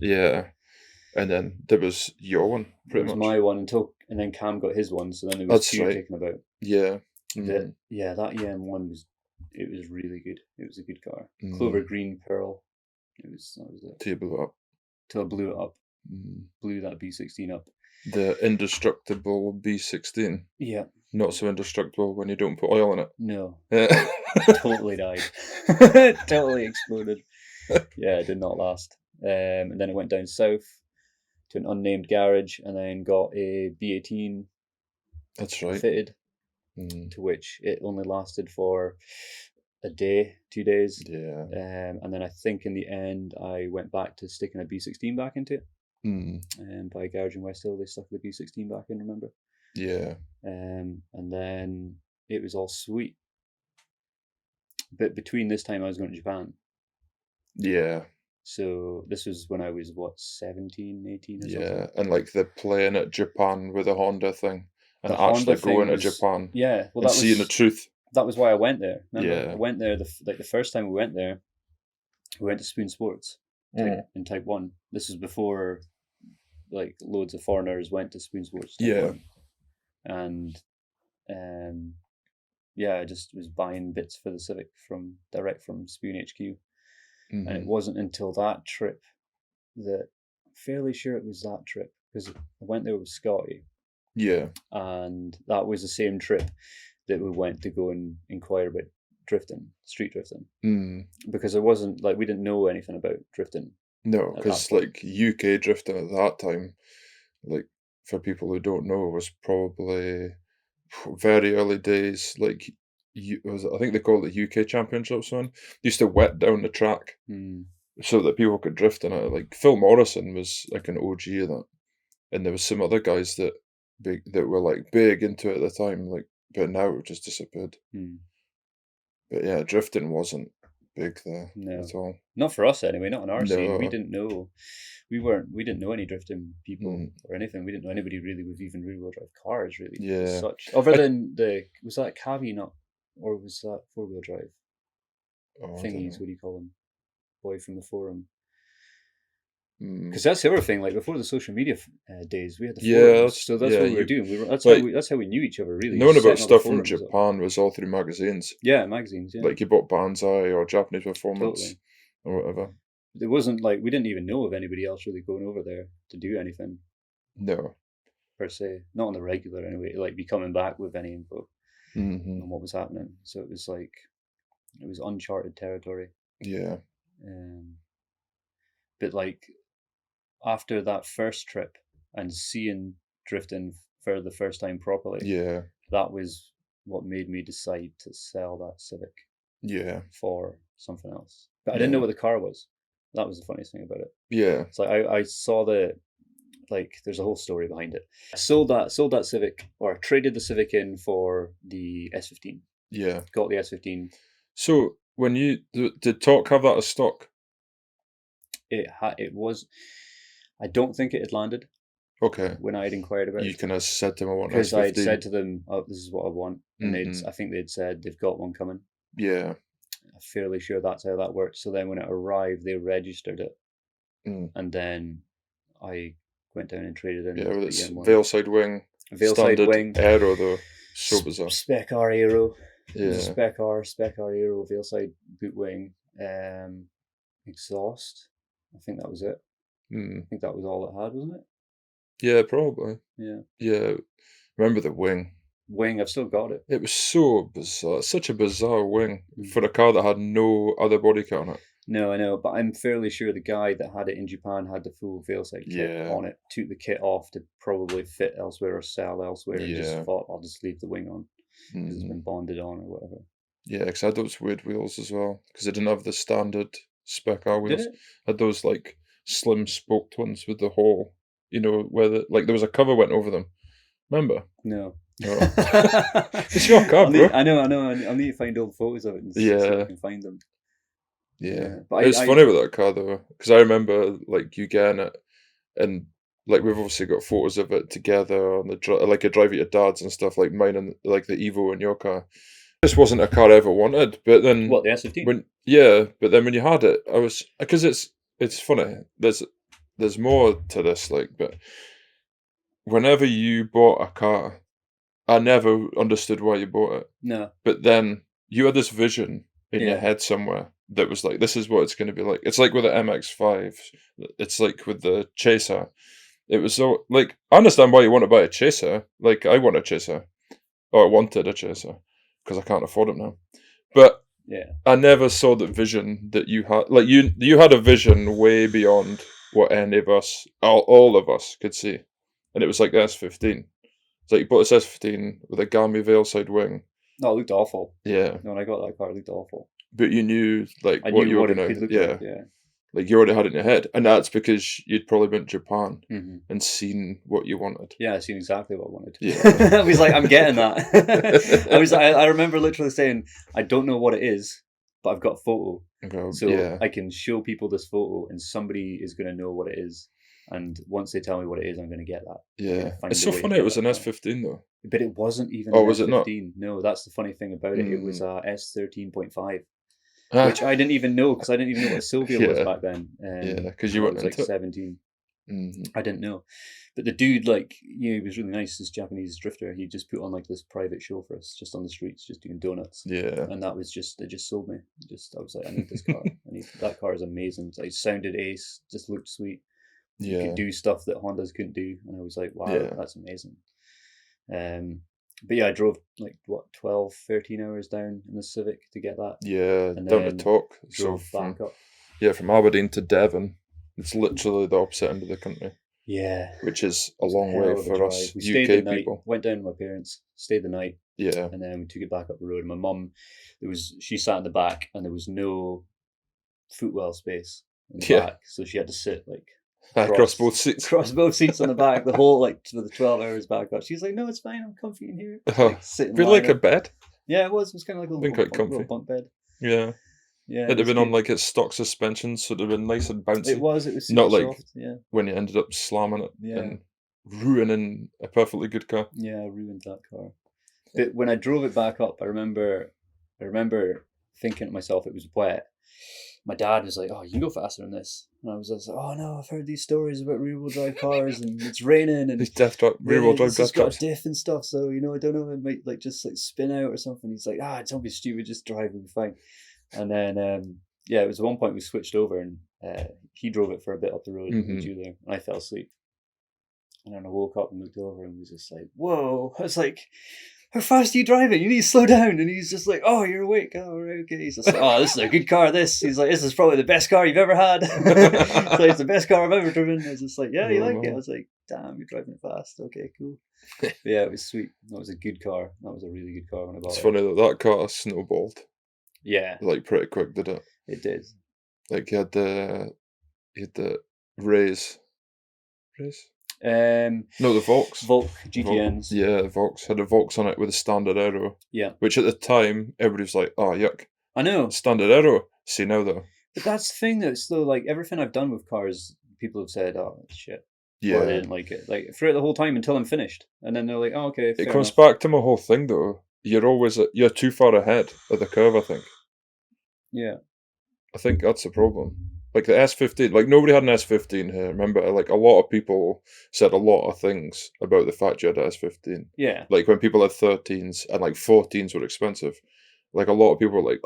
and then there was your one, pretty much. My one and then Cam got his one, so then there was two taken about. Yeah. That EM1 was really good. It was a good car. Clover green pearl. That was it. Till you blew it up. Till I blew it up. Blew that B16 up. The indestructible B16. Yeah. Not so indestructible when you don't put oil in it. No. Totally died. Totally exploded. Yeah, it did not last. And then it went down south to an unnamed garage, and then got a B18. That's right. Fitted. To which it only lasted for a day, 2 days. Yeah. And then I think in the end I went back to sticking a B16 back into it. And by a garage in West Hill, they stuck the B16 back in, remember? Yeah. And then it was all sweet But between this time, I was going to Japan. Yeah. So this was when I was, 17, 18 or something? Yeah. And like the plane at Japan with the Honda thing. And The Honda actually thing going to was- Japan Yeah, well, and that seeing the was truth. that was why I went there. Remember? Yeah. I went there the first time we went there. We went to Spoon Sports in Type 1. This was before like loads of foreigners went to Spoon Sports. Type Yeah. 1. And yeah, I just was buying bits for the Civic direct from Spoon HQ. And it wasn't until that trip that I'm fairly sure it was that trip, because I went there with Scotty, Yeah. and that was the same trip that we went to go and inquire about street drifting, because it wasn't like we didn't know anything about drifting. No, at because that point. like UK drifting at that time, like for people who don't know, was probably very early days. Like I think they call it UK Championships one. They used to wet down the track so that people could drift in it. Like Phil Morrison was like an OG of that, and there was some other guys that were like big into it at the time. Like, but now it just disappeared. But yeah, drifting wasn't big there at all. Not for us anyway. Not in our scene. We No. didn't know. We didn't know any drifting people or anything. We didn't know anybody really with even rear wheel drive cars really. Yeah. As such. Other than was that Cavi not, or was that 4-wheel drive thingies? What do you call them? Boy from the forum. Because that's the other thing. Like before the social media days, we had the forums. So that's what we were doing. That's how we knew each other really. Knowing about stuff from Japan was all through magazines. Yeah, magazines. Yeah. Like you bought Banzai or Japanese Performance or whatever. It wasn't like we didn't even know of anybody else really going over there to do anything. No. Per se, not on the regular anyway. Like be coming back with any info on what was happening. So it was like it was uncharted territory. Yeah. But like after that first trip and seeing drifting for the first time properly, that was what made me decide to sell that Civic. Yeah. For something else. But I didn't know what the car was. That was the funniest thing about it. Yeah. It's like I saw there's a whole story behind it. I sold that Civic, or traded the Civic in for the S15. Yeah. Got the S15. So when did Talk have that as stock? It was. I don't think it had landed. Okay. When I had inquired about it. You kind of said to them, I want because S15. I had said to them, "Oh, this is what I want," and I think they'd said they've got one coming. Yeah. I'm fairly sure that's how that worked. So then when it arrived, they registered it, and then I went down and traded in. Yeah, with its Veilside wing. Veilside wing. Aero though. So bizarre. Spec R Aero. Yeah. Spec R Aero, Veilside boot wing. Exhaust. I think that was it. I think that was all it had, wasn't it? Yeah, probably. Yeah. Yeah. Remember the wing? Wing, I've still got it. It was so bizarre. Such a bizarre wing for a car that had no other body kit on it. No, I know, but I'm fairly sure the guy that had it in Japan had the full Veilside kit on it, took the kit off to probably fit elsewhere or sell elsewhere, and just thought, I'll just leave the wing on because it's been bonded on or whatever. Yeah, because I had those weird wheels as well, because I didn't have the standard Spec R wheels. I had those like slim spoked ones with the hole, where there was a cover went over them. Remember? No. Oh. It's your car, bro. I know. I'll need to find old photos of it and see if I can find them. Yeah. But it's funny with that car though, because I remember like you getting it, and like we've obviously got photos of it together on like a drive at your dad's and stuff, like mine and like the Evo in your car. This wasn't a car I ever wanted, but then what, the S15? But then when you had it, I was, because it's funny. There's more to this, like, but whenever you bought a car, I never understood why you bought it. No. But then you had this vision in your head somewhere that was like, this is what it's going to be like. It's like with the MX-5. It's like with the Chaser. It was so, like, I understand why you want to buy a Chaser. Like, I want a Chaser. Or I wanted a Chaser. Because I can't afford it now. But I never saw the vision that you had. Like, you had a vision way beyond what any of us, all of us, could see. And it was like the S15. It's like you bought this S15 with a Gami Veilside wing. No, it looked awful. Yeah. No, when I got that car, it looked awful. But you knew, like, what you were going to... Yeah. Like, you already had it in your head. And that's because you'd probably been to Japan and seen what you wanted. Yeah, I seen exactly what I wanted. Yeah. I was like, I'm getting that. I remember literally saying, I don't know what it is, but I've got a photo, so yeah. I can show people this photo, and somebody is going to know what it is. And once they tell me what it is, I'm going to get that. Yeah. It's so funny it was an S15 though. But it wasn't even Oh, an was it not? S15. No, that's the funny thing about it. It was a S13.5, Ah, which I didn't even know, because I didn't even know what a Sylvia was Yeah. back then. yeah, because you I weren't was like into it. 17. Mhm. I didn't know. But the dude, like, he was really nice, this Japanese drifter. He just put on like this private show for us, just on the streets, just doing donuts. Yeah. And that was just, it just sold me. I was like, I need this car. That car is amazing. It's like, sounded ace, just looked sweet. You Yeah. could do stuff that Hondas couldn't do. And I was like, wow, Yeah. that's amazing. But yeah, I drove like 12, 13 hours down in the Civic to get that. Yeah. And Down to then Talk. So drove back up. from Aberdeen to Devon, it's literally the opposite end of the country. Yeah. Which is a It's long hell way of a for drive. us We stayed UK the night, people. went down with my parents, stayed the night, Yeah. and then we took it back up the road. And my mum, she sat in the back, and there was no footwell space in the back, so she had to sit like Across both seats. Across both seats on the back, the whole like to the 12 hours back up. She's like, "No, it's fine. I'm comfy in here." Like, sitting. Feel like a bed. Yeah, it was. It was kind of like a little bunk bed. Yeah. Yeah. It'd have been on like its stock suspension, so it'd have been nice and bouncy. It was super not like soft. Yeah. when you ended up slamming it and ruining a perfectly good car. Yeah, I ruined that car. But when I drove it back up, I remember thinking to myself, it was wet. My dad was like, "Oh, you can go faster than this," and I was just like, "Oh no, I've heard these stories about rear-wheel drive cars, and it's raining, and these rear-wheel drive death it's got traps. diff and stuff. So I don't know, it might like just like spin out or something." He's like, "Don't be stupid, just drive, it'll be fine." And then it was at one point we switched over, and he drove it for a bit up the road with you there, and I fell asleep. And then I woke up and looked over and was just like, "Whoa!" I was like, "How fast are you driving? You need to slow down." And he's just like, "Oh, you're awake. Oh, right, okay." He's just like, "Oh, this is a good car, this." He's like, "This is probably the best car you've ever had." So it's the best car I've ever driven. I was just like, "Yeah, you like it?" I was like, "Damn, you're driving it fast. Okay, cool." But yeah, it was sweet. That was a good car. That was a really good car when I bought it. It's funny that car snowballed. Yeah. Like pretty quick, did it? It did. Like you had the Rays. No, the Volks. Volk GTNs. Yeah, the Volks had a Volks on it with a standard aero. Yeah. Which at the time everybody was like, "Oh, yuck." I know. Standard aero. See now though. But that's the thing though. Still, like everything I've done with cars, people have said, "Oh, it's shit." Yeah. Or I didn't like it. Like throughout the whole time until I'm finished, and then they're like, "Oh, okay." It comes back to my whole thing though. You're too far ahead of the curve, I think. Yeah. I think that's the problem. Like the S15, like nobody had an S15 here. Remember, like a lot of people said a lot of things about the fact you had an S15. Yeah. Like when people had 13s and like 14s were expensive. Like a lot of people were like,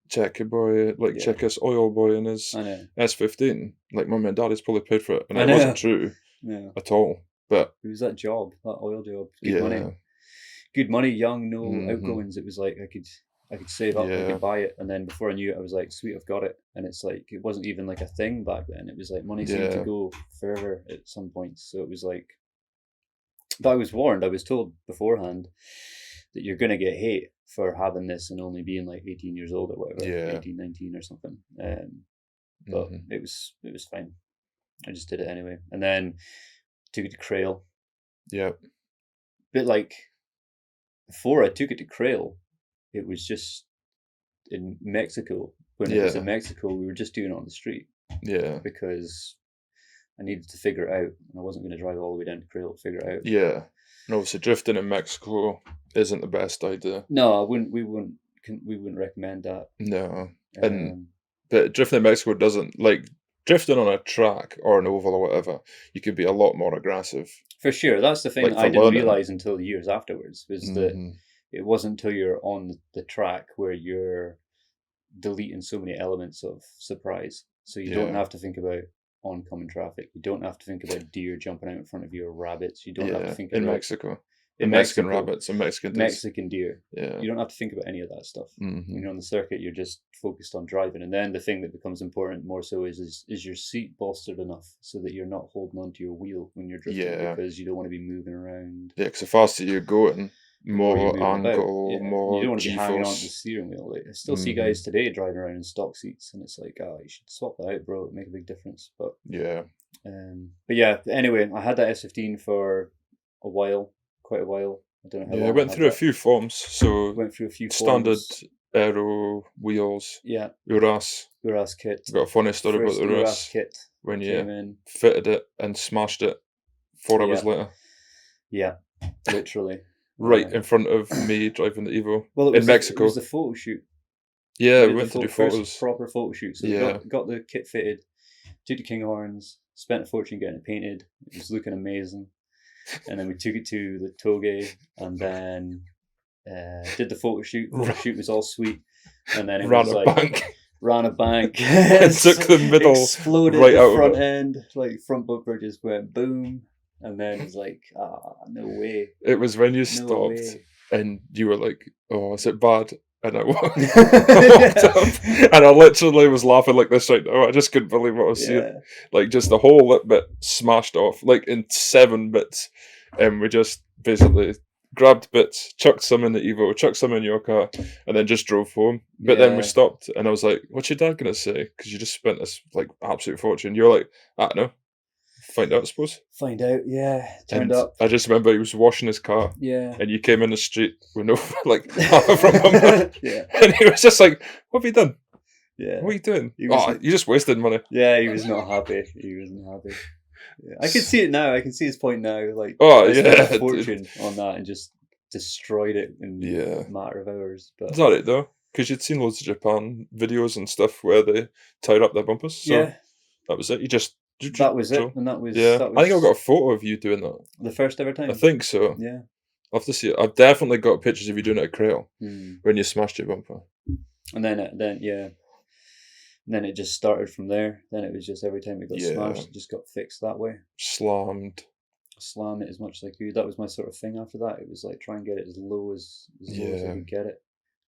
check your boy, like check his oil boy in his S15. Like mum and daddy's probably paid for it. And it wasn't true at all. But it was that job, that oil job. Good money. Good money, young, no outgoings. It was like I could save up, I could buy it, and then before I knew it, I was like, sweet, I've got it. And it's like it wasn't even like a thing back then. It was like money seemed to go further at some points. So it was like, but I was warned. I was told beforehand that you're gonna get hate for having this and only being like 18 years old or whatever, 18, 19 or something. But it was fine. I just did it anyway, and then took it to Crail. Yeah. Bit like before I took it to Crail, it was just in Mexico. When it was in Mexico, we were just doing it on the street. Yeah. Because I needed to figure it out, and I wasn't going to drive all the way down to Crail to figure it out. Yeah. And obviously drifting in Mexico isn't the best idea. No, we wouldn't recommend that. No. But drifting in Mexico doesn't, like, drifting on a track or an oval or whatever, you could be a lot more aggressive. For sure. That's the thing that I didn't realise until years afterwards, was that it wasn't until you're on the track where you're deleting so many elements of surprise. So you don't have to think about oncoming traffic. You don't have to think about deer jumping out in front of you or rabbits. You don't have to think about... Mexico. Mexican rabbits and Mexican deer. Yeah. You don't have to think about any of that stuff. When you're on the circuit, you're just focused on driving. And then the thing that becomes important more so is your seat bolstered enough so that you're not holding onto your wheel when you're drifting, because you don't want to be moving around. Yeah, because the faster you're going, more angle, more you don't want to be hanging G-force. onto the steering wheel. Like, I still see guys today driving around in stock seats, and it's like, you should swap that out, bro. It'd make a big difference. But anyway, I had that S15 for a while, quite a while. I don't know how long. I went through a few forms. So went through a few standard forms. Aero wheels, Yeah, Uras. Uras kit. I've got a funny story about First the Uras Uras kit when came you in. fitted it and smashed it 4 hours Yeah. later. Yeah, literally. Right in front of me driving the Evo Well, in Mexico. It was the photo shoot. Yeah, we did went to do first photos. proper photo shoot. So Yeah. got the kit fitted, took the Kinghorns, spent a fortune getting it painted. It was looking amazing. And then we took it to the Toge and then did the photo shoot. Photo shoot was all sweet. And then it ran was a like bank. ran a bank. And took the middle exploded right the out front of it. end, like front bumper just went boom. And then it was like, no way. It was when you No stopped way. and you were like, "Oh, is it bad?" And I walked up, and I literally was laughing like this right now. I just couldn't believe what I was seeing. Like, just the whole lip bit smashed off, like in 7 bits. And we just basically grabbed bits, chucked some in the Evo, chucked some in your car, and then just drove home. But then we Yeah. stopped, and I was like, "What's your dad gonna say?" Because you just spent this like absolute fortune. You're like, "I don't know. Find out, I suppose." Find out, yeah. Turned And up. I just remember he was washing his car, Yeah. and you came in the street with no like half a front bumper, Yeah. and he was just like, "What have you done? Yeah. What are you doing? He was- Oh, you just wasted money." Yeah, he was not happy. He wasn't happy. Yeah. I can see it now. I can see his point now. Like, Oh, I spent yeah, a dude. fortune on that and just destroyed it in Yeah. a matter of hours. But It's alright though, because you'd seen loads of Japan videos and stuff where they tied up their bumpers. So yeah, that was it. You just that was it, drove. and that was Yeah, that was I think I've got a photo of you doing that. the first ever time. I think so. Yeah. I'll have to see it. I've definitely got pictures of you doing it at Crail Hmm. when you smashed your bumper. And then it just started from there. Then it was just every time it got Yeah. smashed, it just got fixed that way. Slammed. Slam it as much as I could. That was my sort of thing after that. It was like try and get it as low as I Yeah. could get it.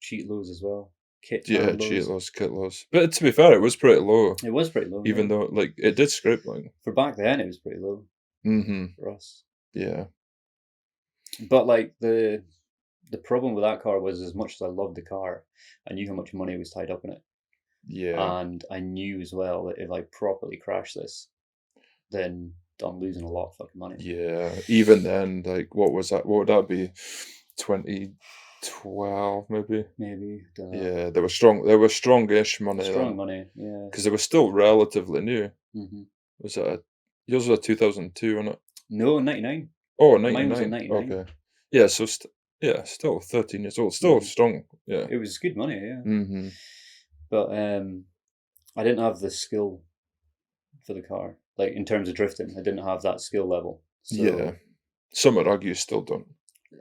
Cheat lows as well. Kit Yeah, and lows. cheat lows, kit lows. But to be fair, it was pretty low. It was pretty low. Even yeah. though, like, it did scrape, like. For back then, it was pretty low Mm-hmm. for us. Yeah. But like the problem with that car was, as much as I loved the car, I knew how much money was tied up in it, Yeah. and I knew as well that if I properly crash this, then I'm losing a lot of fucking money. Yeah. Even then, like, what was that? What would that be? 2012, maybe? Maybe. Don't know. Yeah, they were strong. They were strongish money. Strong money. Yeah. Because they were still relatively new. Mm-hmm. Was that yours was a 2002, wasn't it? No, 99. Oh, Mine 99. was a 99. Okay. Yeah, so still 13 years old. Still Mhm. strong. Yeah. It was good money, yeah. Mm-hmm. But I didn't have the skill for the car. Like, in terms of drifting, I didn't have that skill level. So Yeah. Some would argue you still don't.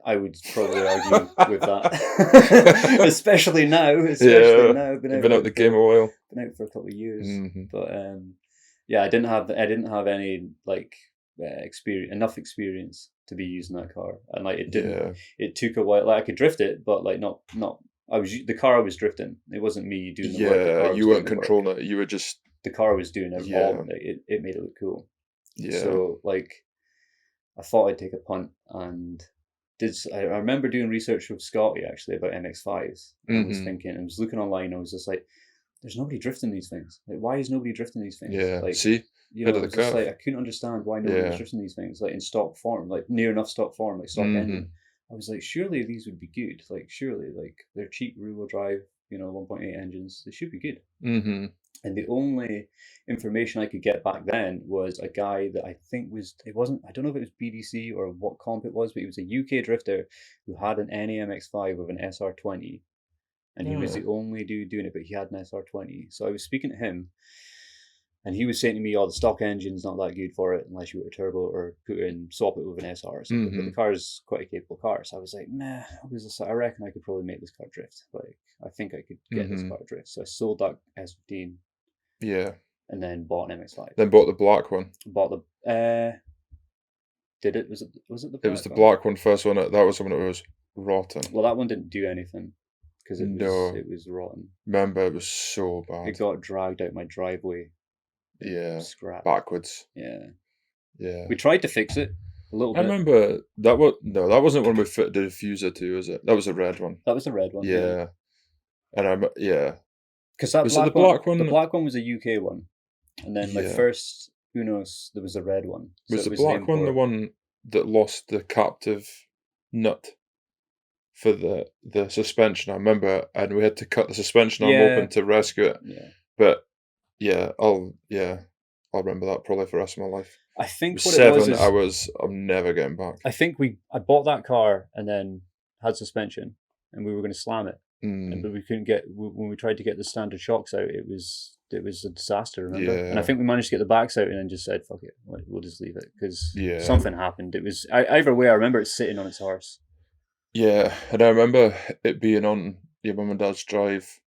I would probably argue with that. Especially now. Yeah. Now. You've been out the game a while. Been out for a couple of years. Mm-hmm. But yeah, I didn't have any like enough experience to be using that car, and like it didn't. Yeah. It took a while. Like I could drift it, but like not. The car was drifting. It wasn't me doing the work. The car Yeah, was you doing weren't the work. controlling it. You were just. The car was doing it Yeah. all. Like, it made it look cool. Yeah. So like, I thought I'd take a punt and I remember doing research with Scotty actually about MX-5s. I was thinking, I was looking online. I was just like, "There's nobody drifting these things. Like, why is nobody drifting these things?" Yeah. Like, See. you know, Bit of I was the just curve. like, I couldn't understand why nobody was Yeah. drifting these things like in stock form, like near enough stock form, like stock engine. I was like, surely these would be good. Like, surely, like they're cheap rear-wheel drive, 1.8 engines. They should be good. Mm-hmm. And the only information I could get back then was a guy that I think I don't know if it was BDC or what comp it was, but he was a UK drifter who had an NAMX5 with an SR20. And he was the only dude doing it, but he had an SR20. So I was speaking to him, and he was saying to me, "Oh, the stock engine's not that good for it unless you put a turbo or swap it with an SR or something." But the car is quite a capable car. So I was like, "Meh." I reckon I could probably make this car drift. Like, I think I could get this car to drift. So I sold that S15. Yeah. And then bought an MX-5. Then bought the black one. Bought the. Did it? Was it the? Black It was the one? black one first one. That was the one that was rotten. Well, that one didn't do anything because it was rotten. Remember, it was so bad. It got dragged out my driveway. Yeah. Scrap. Backwards. Yeah. Yeah. We tried to fix it a little bit. I remember that that wasn't when we fitted the diffuser to, was it? That was a red one. That was the red one. Yeah. And because that was black it the black one? The black one was a UK one, and then my Yeah. first Unos there was a red one. So Was it the black one the import. one that lost the captive nut for the suspension. I remember, and we had to cut the suspension arm Yeah. open to rescue it. Yeah. But yeah, I'll remember that probably for the rest of my life. I think It was what 7 it was hours. I'm never getting back. I think I bought that car and then had suspension, and we were going to slam it, but we couldn't get. When we tried to get the standard shocks out, it was a disaster. Remember? Yeah. And I think we managed to get the backs out and then just said, "Fuck it, we'll just leave it," because Yeah. something happened. It was either way. I remember it sitting on its horse. Yeah, and I remember it being on your mum and dad's drive,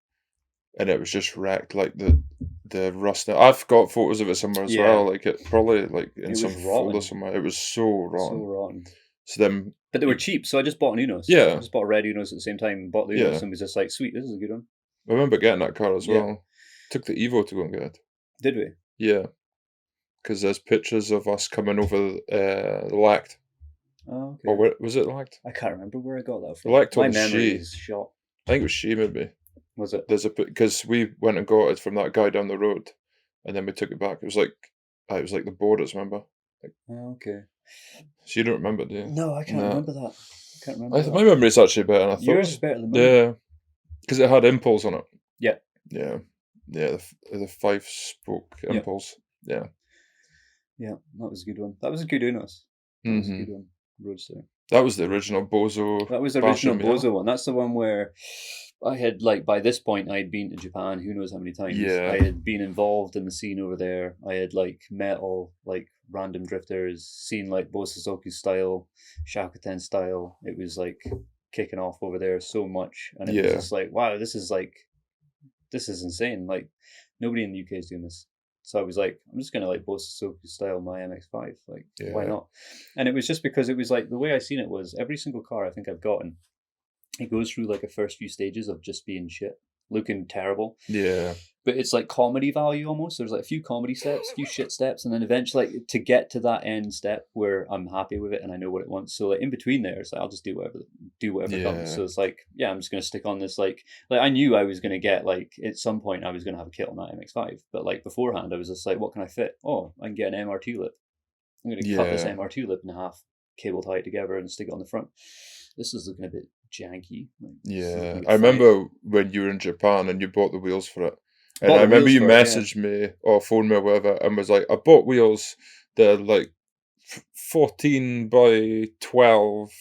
and it was just wrecked, like the rust. I've got photos of it somewhere as Yeah. well, like it probably like in It some was folder rotten. somewhere. It was so rotten. So rotten. So then, But they were cheap, so I just bought an Unos. Yeah. I just bought a red Unos at the same time, and bought the Unos, Yeah. and was just like, sweet, this is a good one. I remember getting that car as Yeah. well. Took the Evo to go and get it. Did we? Yeah, because there's pictures of us coming over the Lact. Oh, okay. Or where, was it Lact? I can't remember where I got that from. Lact My or memory She? is shot. I think it was She maybe. Was it? There's because we went and got it from that guy down the road, and then we took it back. It was like the borders, remember? Oh, okay. So you don't remember, do you? No, I can't No. remember that. I can't remember. My memory is actually better than I thought. Yours is better than mine. Yeah, because it had impulse on it. Yeah. Yeah. Yeah, the 5-spoke Yeah. impulse. Yeah. Yeah, that was a good one. That was a good Unos. That was a Mhm. good one. Roadster. That was the original Bozo. That was the Bastion original we had. Bozo one. That's the one where I had, like, by this point, I had been to Japan who knows how many times. Yeah. I had been involved in the scene over there. I had, like, met all, like, random drifters, seen, like, Bo Suzuki style, Shakoten style. It was, like, kicking off over there so much. And it was Yeah. just like, wow, this is insane. Like, nobody in the UK is doing this. So I was like, I'm just going to, like, Bo Suzuki style my MX-5. Like, why Yeah. not? And it was just because it was, like, the way I seen it was every single car I think I've gotten, it goes through, like, a first few stages of just being shit, looking terrible. Yeah. But it's like comedy value almost. There's like a few comedy steps, a few shit steps, and then eventually, like, to get to that end step where I'm happy with it and I know what it wants. So, like, in between there, it's like I'll just do whatever Yeah. comes. So it's like, yeah, I'm just gonna stick on this. Like I knew I was gonna get, like, at some point I was gonna have a kit on that MX-5. But, like, beforehand, I was just like, what can I fit? Oh, I can get an MR2 lip. I'm gonna cut this Yeah. MR2 lip in half, cable tie it together, and stick it on the front. This is looking a bit janky. Like, this is Yeah. looking a bit I remember when you were in Japan and you bought the wheels for it. And Bought I the remember wheels you for it, yeah. messaged me or phoned me or whatever and was like, I bought wheels. They're like 14 by 12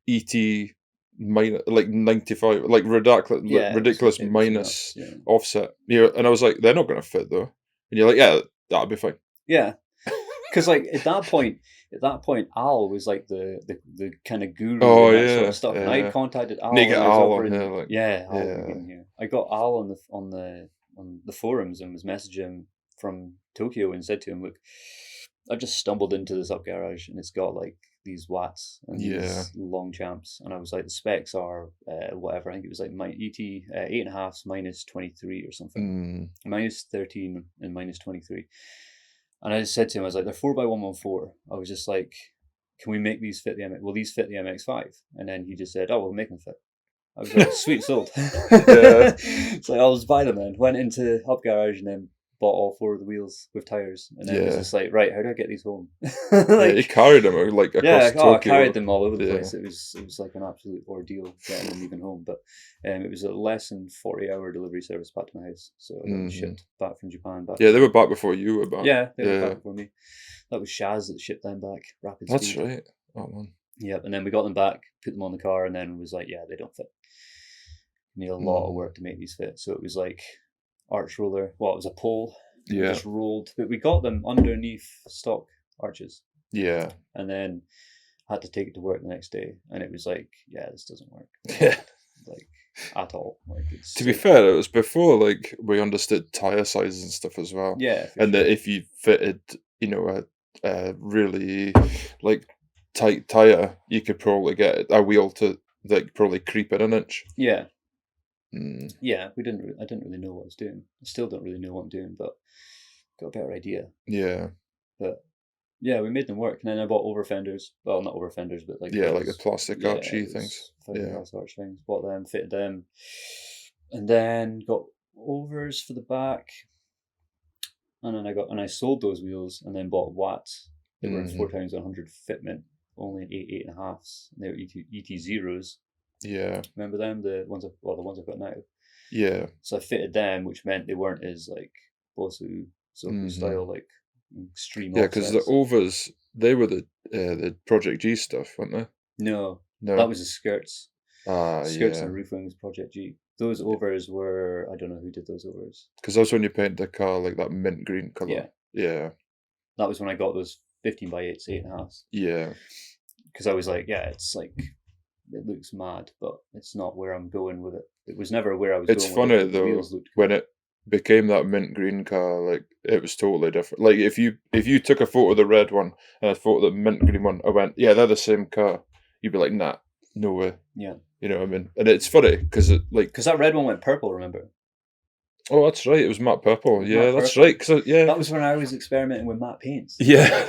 ET minus, like 95, like ridiculous, Yeah, it was ridiculous nuts, minus yeah. offset. Yeah, and I was like, they're not going to fit though. And you're like, yeah, that'll be fine. Yeah, because, like, at that point, Al was like the kind of guru Oh, in that sort yeah, of stuff, and I yeah. had contacted Al. Need to get when I was Al over on in- here, like, yeah, Al yeah. would be in here. I got Al on the forums and was messaging him from Tokyo and said to him, "Look, I've just stumbled into this up garage and it's got, like, these watts and Yeah. these long champs," and I was like, the specs are whatever. I think it was like my ET 8.5s minus 23 or something. Minus 13 and minus 23. And I just said to him, I was like, they're 4x114. I was just like, can we make these fit the MX? Will these fit the MX-5? And then he just said, oh, we'll make them fit. I was like, sweet, sold. Yeah. So I'll just buy them then. Went into Up Garage and then bought all 4 of the wheels with tires. And then it was Yeah. just like, right, how do I get these home? Yeah, you carried them like across Yeah, Tokyo. I carried them all over the Yeah. place. It was like an absolute ordeal getting them even home. But it was a less than 40-hour delivery service back to my house. So I got them shipped back from Japan. Yeah, they were back before you were back. Yeah, they were Yeah. back for me. That was Shaz that shipped them back. Rapid That's speed. right. Oh man. Yep, and then we got them back, put them on the car, and then was like, yeah, they don't fit. Need a lot of work to make these fit. So it was like arch roller. Well, it was a pole. Yeah. Just rolled, but we got them underneath stock arches, Yeah. and then had to take it to work the next day, and it was like, yeah, this doesn't work, Yeah. like, at all. Like, it's To be fair, it was before like we understood tire sizes and stuff as well. yeah, for And sure. that if you fitted, you know, a really like tight tire, you could probably get a wheel to like probably creep in an inch. yeah, Mm. yeah. I didn't really know what I was doing. I still don't really know what I'm doing, but got a better idea. Yeah. But yeah, we made them work, and then I bought over fenders. Well, not over fenders, but like Yeah, like the those- plastic yeah, archy those things. fiberglass arch things. Bought them, fitted them, and then got overs for the back. And then I sold those wheels, and then bought watts. They were in 4x100 fitment, only 8.5s. They were ET zeros. Yeah. Remember them? The ones I've got now. Yeah. So I fitted them, which meant they weren't as like Bosu Soku Mhm. style, like extreme Yeah, because the offsets. overs, they were the Project G stuff, weren't they? No, No. that was the skirts. Skirts Yeah. and roof wings Project G. Those overs were, I don't know who did those overs. Because that's when you paint the car like that mint green colour. Yeah. Yeah. That was when I got those 15x8s, 8.5s. Yeah. Because I was like, yeah, it's like, it looks mad, but it's not where I'm going with it. It was never where I was It's going funny with it. The though, wheels looked when cool. it became that mint green car, like it was totally different. Like if you took a photo of the red one and a photo of the mint green one, I went, yeah, they're the same car. You'd be like, nah, no way. Yeah. You know what I mean? And it's funny because it like, Because that red one went purple, remember? oh, that's right, it was matte purple. was Yeah, matte that's purple. right. Because yeah, That was when I was experimenting with matte paints. yeah.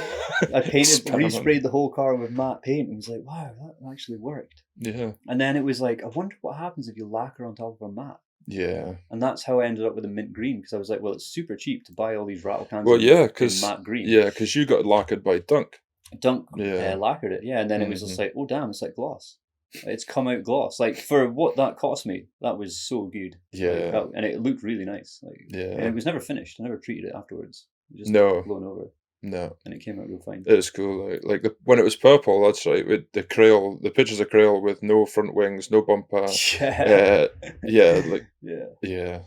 I painted, Experiment. resprayed the whole car with matte paint and was like, wow, that actually worked. Yeah. And then it was like, I wonder what happens if you lacquer on top of a matte. Yeah. And that's how I ended up with a mint green, because I was like, well, it's super cheap to buy all these rattle cans Well, yeah, in because matte green. you got lacquered by Dunk. Dunk Yeah. lacquered it, yeah, and then it was just like, oh damn, it's like gloss. It's come out gloss. Like for what that cost me, that was so good. Yeah. Like, and it looked really nice. Like, Yeah. and it was never finished. I never treated it afterwards. It just No. blown over, No. and it came out real fine. It was cool. Like when it was purple, that's right. With the Crail, the pictures of Crail with no front wings, no bumper. Yeah. Yeah, like Yeah. yeah.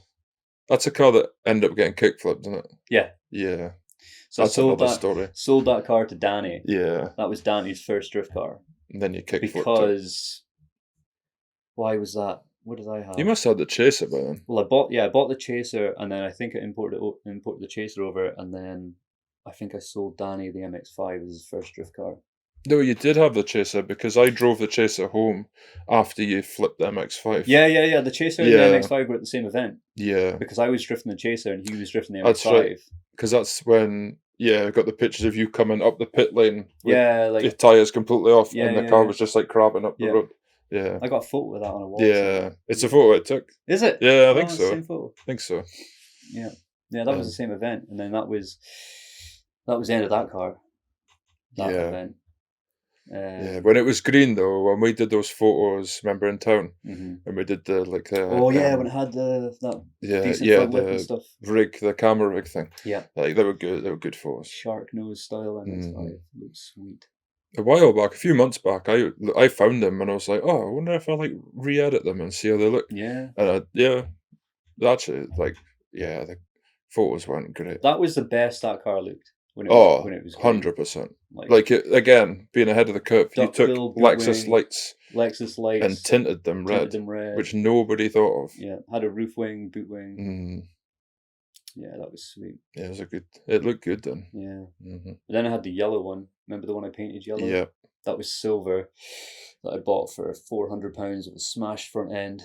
That's a car that ended up getting kickflipped, didn't it? Yeah. Yeah. So That's another story. sold that car to Danny. Yeah. That was Danny's first drift car. And then you kickflipped it. Because why was that? What did I have? You must have had the Chaser by then. Well, I bought the Chaser, and then I think I imported the Chaser over, and then I think I sold Danny the MX-5 as his first drift car. No, you did have the Chaser because I drove the Chaser home after you flipped the MX-5. Yeah. The Chaser and the MX-5 were at the same event. Yeah. Because I was drifting the Chaser and he was drifting the MX-5. That's right. Because that's when, I got the pictures of you coming up the pit lane with like your tyres completely off and the car yeah. was just like crabbing up the road. Yeah. I got a photo of that on a wall. Yeah. It's a photo I took. Is it? Yeah, I think it's so. the same photo. I think so. Yeah. Yeah, that was the same event. And then that was the end of that car. That event. Yeah, when it was green though, when we did those photos, remember in town, and we did the when it had that decent front lip and stuff. Rig, the camera rig thing. Yeah, like they were good. They were good photos. Shark nose style MX-5 looks sweet. A while back, a few months back, I found them and I was like, oh, I wonder if I like re-edit them and see how they look. Yeah, and actually, the photos weren't great. That was the best that car looked. When it was 100%. Like it, again, being ahead of the curve, you took Lexus lights and tinted them red, which nobody thought of. Yeah, had a roof wing, boot wing. Yeah, that was sweet. Yeah, it looked good then. Yeah. But then I had the yellow one. Remember the one I painted yellow? Yeah. That was silver that I bought for £400 with a smashed front end.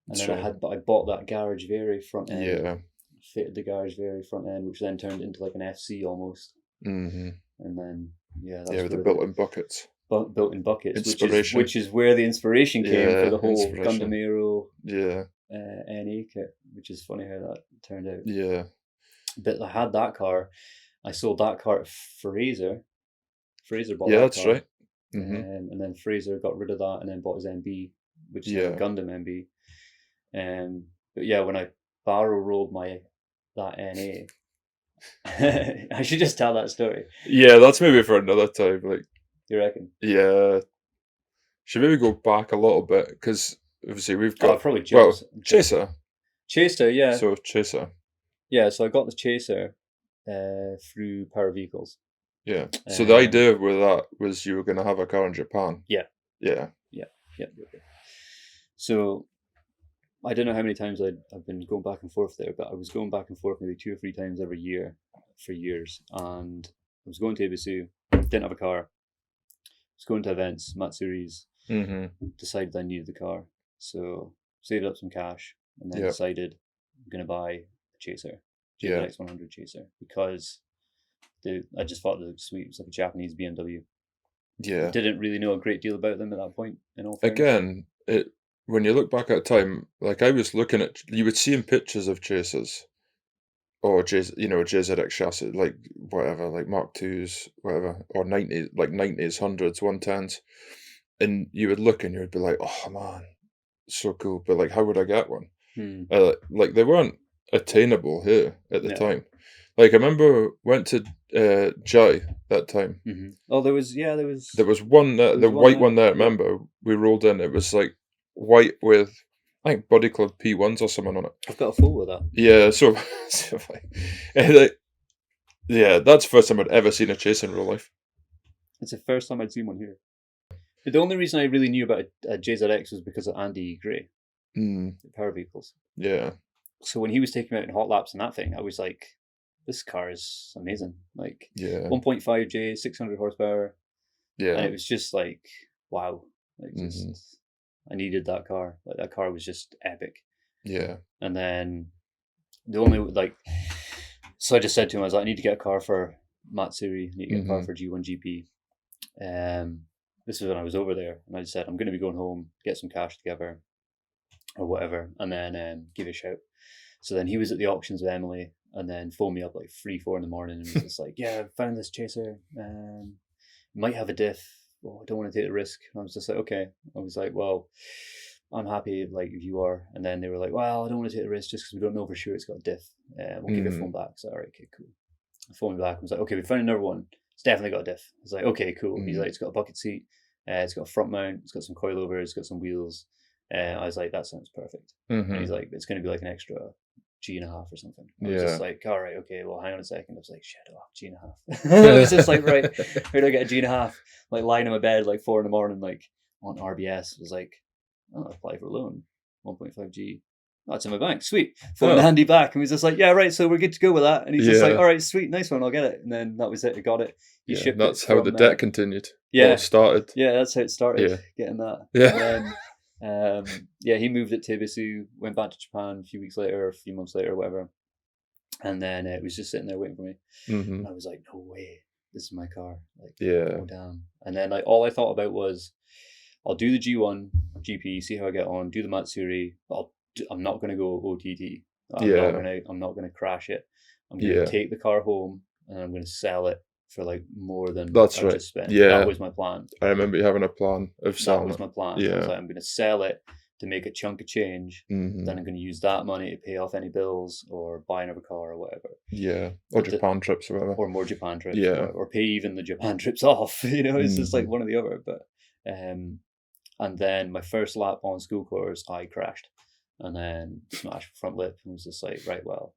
And then I bought that Garage Vary front end. Yeah. Fitted the Garage Vary front end, which then turned into like an FC almost. And then with the built-in buckets. Built-in buckets, inspiration. which is where the inspiration came for the whole Gundam Aero NA kit, which is funny how that turned out. Yeah. But I had that car. I sold that car to Fraser. Fraser bought that car. That's right. And then Fraser got rid of that and then bought his MB, which is a Gundam MB. But yeah, when I barrel rolled that NA, I should just tell that story. Yeah, that's maybe for another time. Like, you reckon? Yeah. Should maybe go back a little bit because obviously we've got probably Chaser. Chaser, yeah. So Chaser. Yeah, so I got the Chaser through Power Vehicles. Yeah. So the idea with that was you were going to have a car in Japan. Yeah. Yeah. So I don't know how many times I've been going back and forth there, but I was going back and forth maybe 2 or 3 times every year for years. And I was going to Ibisu, didn't have a car. I was going to events, Matsuris, decided I needed the car. So saved up some cash and then decided I'm going to buy a Chaser, GX 100 Chaser, because I just thought it looked sweet. It was like a Japanese BMW. Yeah. Didn't really know a great deal about them at that point. In all Again, when you look back at time, like I was looking at, you would see in pictures of Chasers or JZX chassis, like whatever, like Mark IIs, whatever, or 90s, like 90s, 100s, 110s, and you would look and you would be like, oh man, so cool. But like, how would I get one? Hmm. Like they weren't attainable here at the No. time. Like I remember went to Jai that time. Mm-hmm. Oh, there was There was one there, was the one white there, one there. I yeah. remember we rolled in. It was like white with I think Body Club P1s or something on it. I've got a photo of that. Yeah, so, like, yeah, that's the first time I'd ever seen a chase in real life. It's the first time I'd seen one here. The only reason I really knew about a JZX was because of Andy Gray, Mm, the Power Vehicles. yeah, So when he was taking me out in hot laps and that thing, I was like, this car is amazing. Like yeah, 1.5J, 600 horsepower. And yeah. it was just like, wow. Like just, I needed that car. Like that car was just epic. Yeah. And then the only, like, so I just said to him, I was like, I need to get a car for Matsuri. I need to get a car for G1 GP. This was when I was over there. And I just said, I'm going to be going home, get some cash together or whatever, and then give it a shout. So then he was at the auctions with Emily and then phoned me up like 3-4 in the morning and was just like, yeah, I found this chaser. Might have a diff. Oh, I don't want to take the risk. And I was just like, okay. I was like, well, I'm happy like if you are. And then they were like, well, I don't want to take the risk just because we don't know for sure it's got a diff. We'll give you a phone back. So all right, okay, cool. I phoned me back. I was like, okay, we found another one. It's definitely got a diff. I was like, okay, cool. He's like, it's got a bucket seat. It's got a front mount. It's got some coilovers. It's got some wheels. I was like, that sounds perfect. And he's like, it's going to be like an extra G&a half or something. I was just like, all right, okay, well, hang on a second. I was like, shit, G&a half. I was just like, right, where do I get a G&a half? Like lying in my bed like 4 a.m, like on RBS. I was like, I'll apply for a loan, 1.5G. Oh, it's in my bank. Sweet. Phoned Andy back and was just like, yeah, right, so we're good to go with that. And he's just like, all right, sweet, nice one, I'll get it. And then that was it. I got it. He shipped that's it how from, the debt continued. Yeah. Or started. Yeah, that's how it started. Yeah. Getting that. Yeah. And then, yeah, he moved it to Ibisu, went back to Japan a few weeks later, a few months later, or whatever. And then it was just sitting there waiting for me. And I was like, no way, this is my car. Like, oh damn. And then like all I thought about was, I'll do the G1 GP, see how I get on, do the Matsuri. I'm not going to go OTT. I'm not going to crash it. I'm going to take the car home and I'm going to sell it for like more than just spent. Yeah, that was my plan. I remember you having a plan of selling. That was my plan. Yeah, I was like, I'm going to sell it to make a chunk of change. Then I'm going to use that money to pay off any bills or buy another car or whatever. Yeah, or Japan trips or whatever. Or more Japan trips. Yeah, or pay even the Japan trips off. You know, it's just like one or the other. But and then my first lap on school course, I crashed and then smashed front lip and was just like, right, well,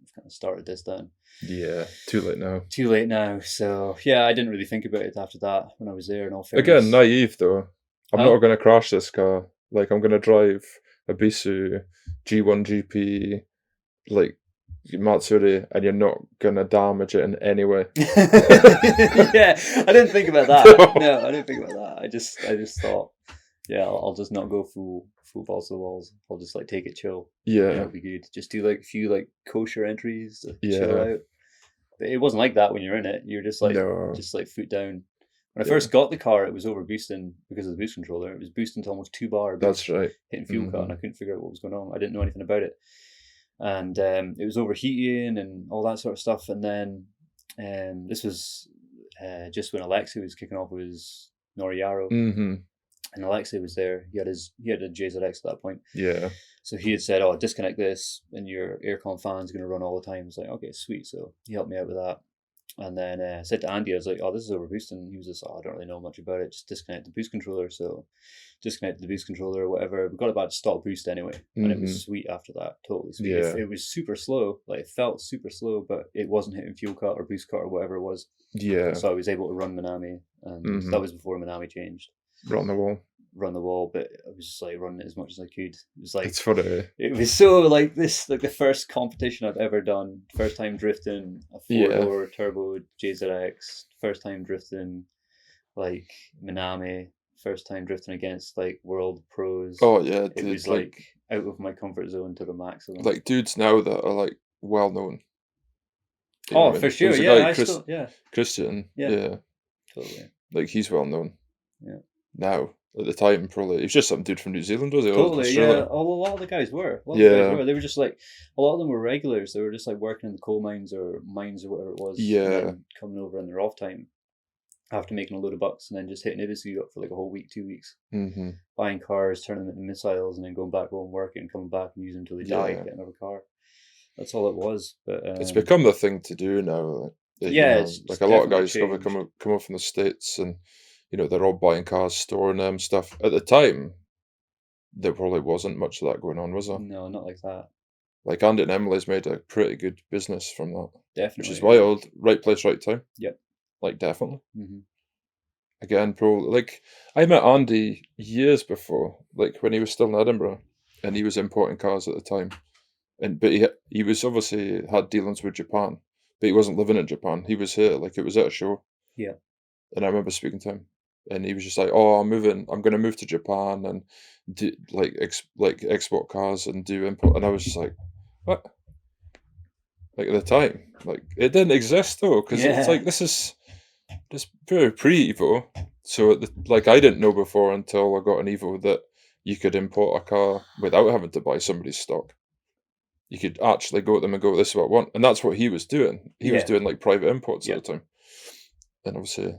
I've kind of started this then. Yeah, too late now. Too late now. So yeah, I didn't really think about it after that when I was there. In all fairness. Again, naive though. I'm not going to crash this car. Like I'm going to drive a Bisu G1 GP, like Matsuri, and you're not going to damage it in any way. Yeah, I didn't think about that. No, I didn't think about that. I just thought, yeah, I'll just not go full balls to the walls. I'll just like take it chill. Yeah, that'll be good. Just do like a few like kosher entries to chill out. But it wasn't like that when you're in it. You're just like just like foot down. When I first got the car, it was over boosting because of the boost controller. It was boosting to almost 2 bar. That's right. Hitting fuel cut, and I couldn't figure out what was going on. I didn't know anything about it, and it was overheating and all that sort of stuff. And then this was just when Alexei was kicking off with his Noriaro, and Alexei was there. He had a JZX at that point. Yeah. So he had said, "Oh, disconnect this, and your aircon fan's going to run all the time." I was like, "Okay, sweet." So he helped me out with that. And then I said to Andy, I was like, oh, this is over boosting. And he was just, I don't really know much about it. Just disconnect the boost controller. So disconnected the boost controller or whatever. We got about to stop boost anyway. And it was sweet after that. Totally sweet. Yeah. It was super slow. Like it felt super slow, but it wasn't hitting fuel cut or boost cut or whatever it was. Yeah. So I was able to run Minami. And that was before Minami changed. Run the wall, but I was just like running it as much as I could. It was like, it's funny. It was so like this, like the first competition I've ever done. First time drifting a 4-door turbo JZX. First time drifting like Minami. First time drifting against like world pros. Oh yeah, it was like out of my comfort zone to the maximum. Like dudes now that are like well known. Oh, for sure, yeah. Christian, yeah, totally. Like he's well known. Yeah. Now. At the time, probably. He was just some dude from New Zealand, was he? Totally, yeah. A lot of the guys were. They were just like, a lot of them were regulars. They were just like working in the coal mines or whatever it was. Yeah. And then coming over in their off time. after making a load of bucks and then just hitting Ibisu up for like a whole week, 2 weeks, Mm-hmm. buying cars, turning them into missiles, and then going back home working and coming back and using them until they die, Yeah. get another car. That's all it was. But It's become the thing to do now. yeah, it's like a lot of definitely guys have changed. come up from the States, and they're all buying cars, storing them, stuff. At the time, there probably wasn't much of that going on, was there? No, not like that. Like Andy and Emily's made a pretty good business from that, Definitely. which is wild. Right place, right time. Yep. Like definitely. Mm-hmm. Again, like I met Andy years before, like when he was still in Edinburgh, and he was importing cars at the time. But he was obviously had dealings with Japan, but he wasn't living in Japan. He was here, like it was at a show. Yeah. And I remember speaking to him, and he was just like, "Oh, I'm going to move to Japan and do like export cars and do import." And I was just like, "What?" Like at the time, like it didn't exist though, because it's like this is just very pre-Evo. So like I didn't know before until I got an Evo that you could import a car without having to buy somebody's stock. You could actually go to them and go, "This is what I want," and that's what he was doing. He was doing like private imports at the time, and obviously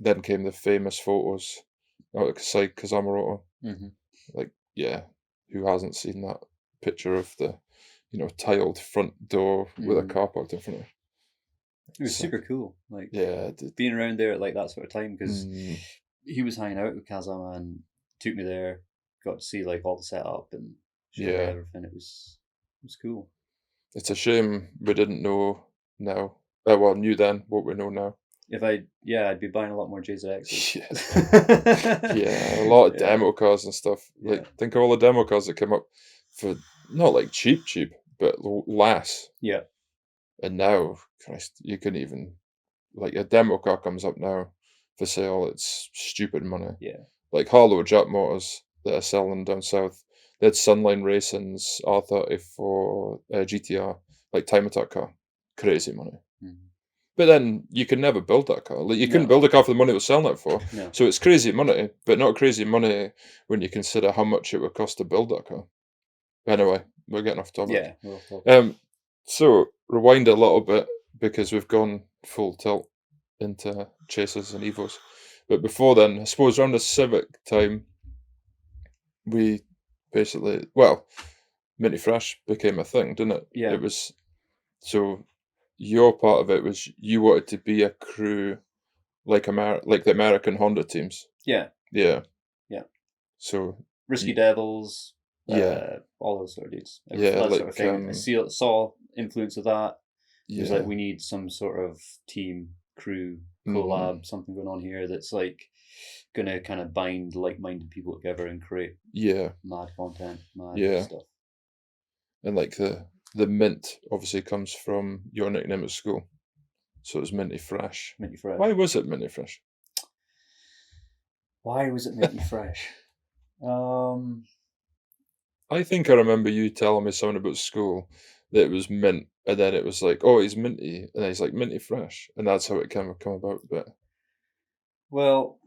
then came the famous photos outside Kazamaroto. Mm-hmm. Like, who hasn't seen that picture of the tiled front door with a car parked in front of it? It was super cool. Like being around there at like that sort of time, because he was hanging out with Kazama and took me there. Got to see like all the setup and show me everything. It was cool. It's a shame we didn't know now. Well, knew then what we know now. If I'd be buying a lot more JZXs. Yeah, a lot of demo cars and stuff. Like, think of all the demo cars that came up for not like cheap, but less. Yeah. And now, Christ, you couldn't even like a demo car comes up now for sale. It's stupid money. Yeah. Like Harlow Jap Motors that are selling down south. They had Sunline Racing's R34 GTR, like time attack car. Crazy money. Mm-hmm. But then you can never build that car. Like you couldn't build a car for the money it was selling it for. No. So it's crazy money, but not crazy money when you consider how much it would cost to build that car. Anyway, we're getting off topic. Yeah, we're off topic. So rewind a little bit because we've gone full tilt into chases and evos. But before then, I suppose around the Civic time, we basically, Minty.Fresh became a thing, didn't it? Yeah. It was, so your part of it was you wanted to be a crew like the American Honda teams. Yeah. Yeah. Yeah. So Risky Devils. Yeah. All those sort of dudes. Yeah, that like, sort of thing. I saw influence of that. It was yeah. like we need some sort of team, crew, collab, something going on here that's like gonna kind of bind like-minded people together and create mad content, mad stuff. And like the Mint obviously comes from your nickname at school, so it was Minty.Fresh. Minty.Fresh. Why was it Minty.Fresh? Why was it Minty.Fresh? I think I remember you telling me something about school that it was Mint, and then it was like, oh, he's Minty, and then he's like Minty.Fresh, and that's how it come about. But well,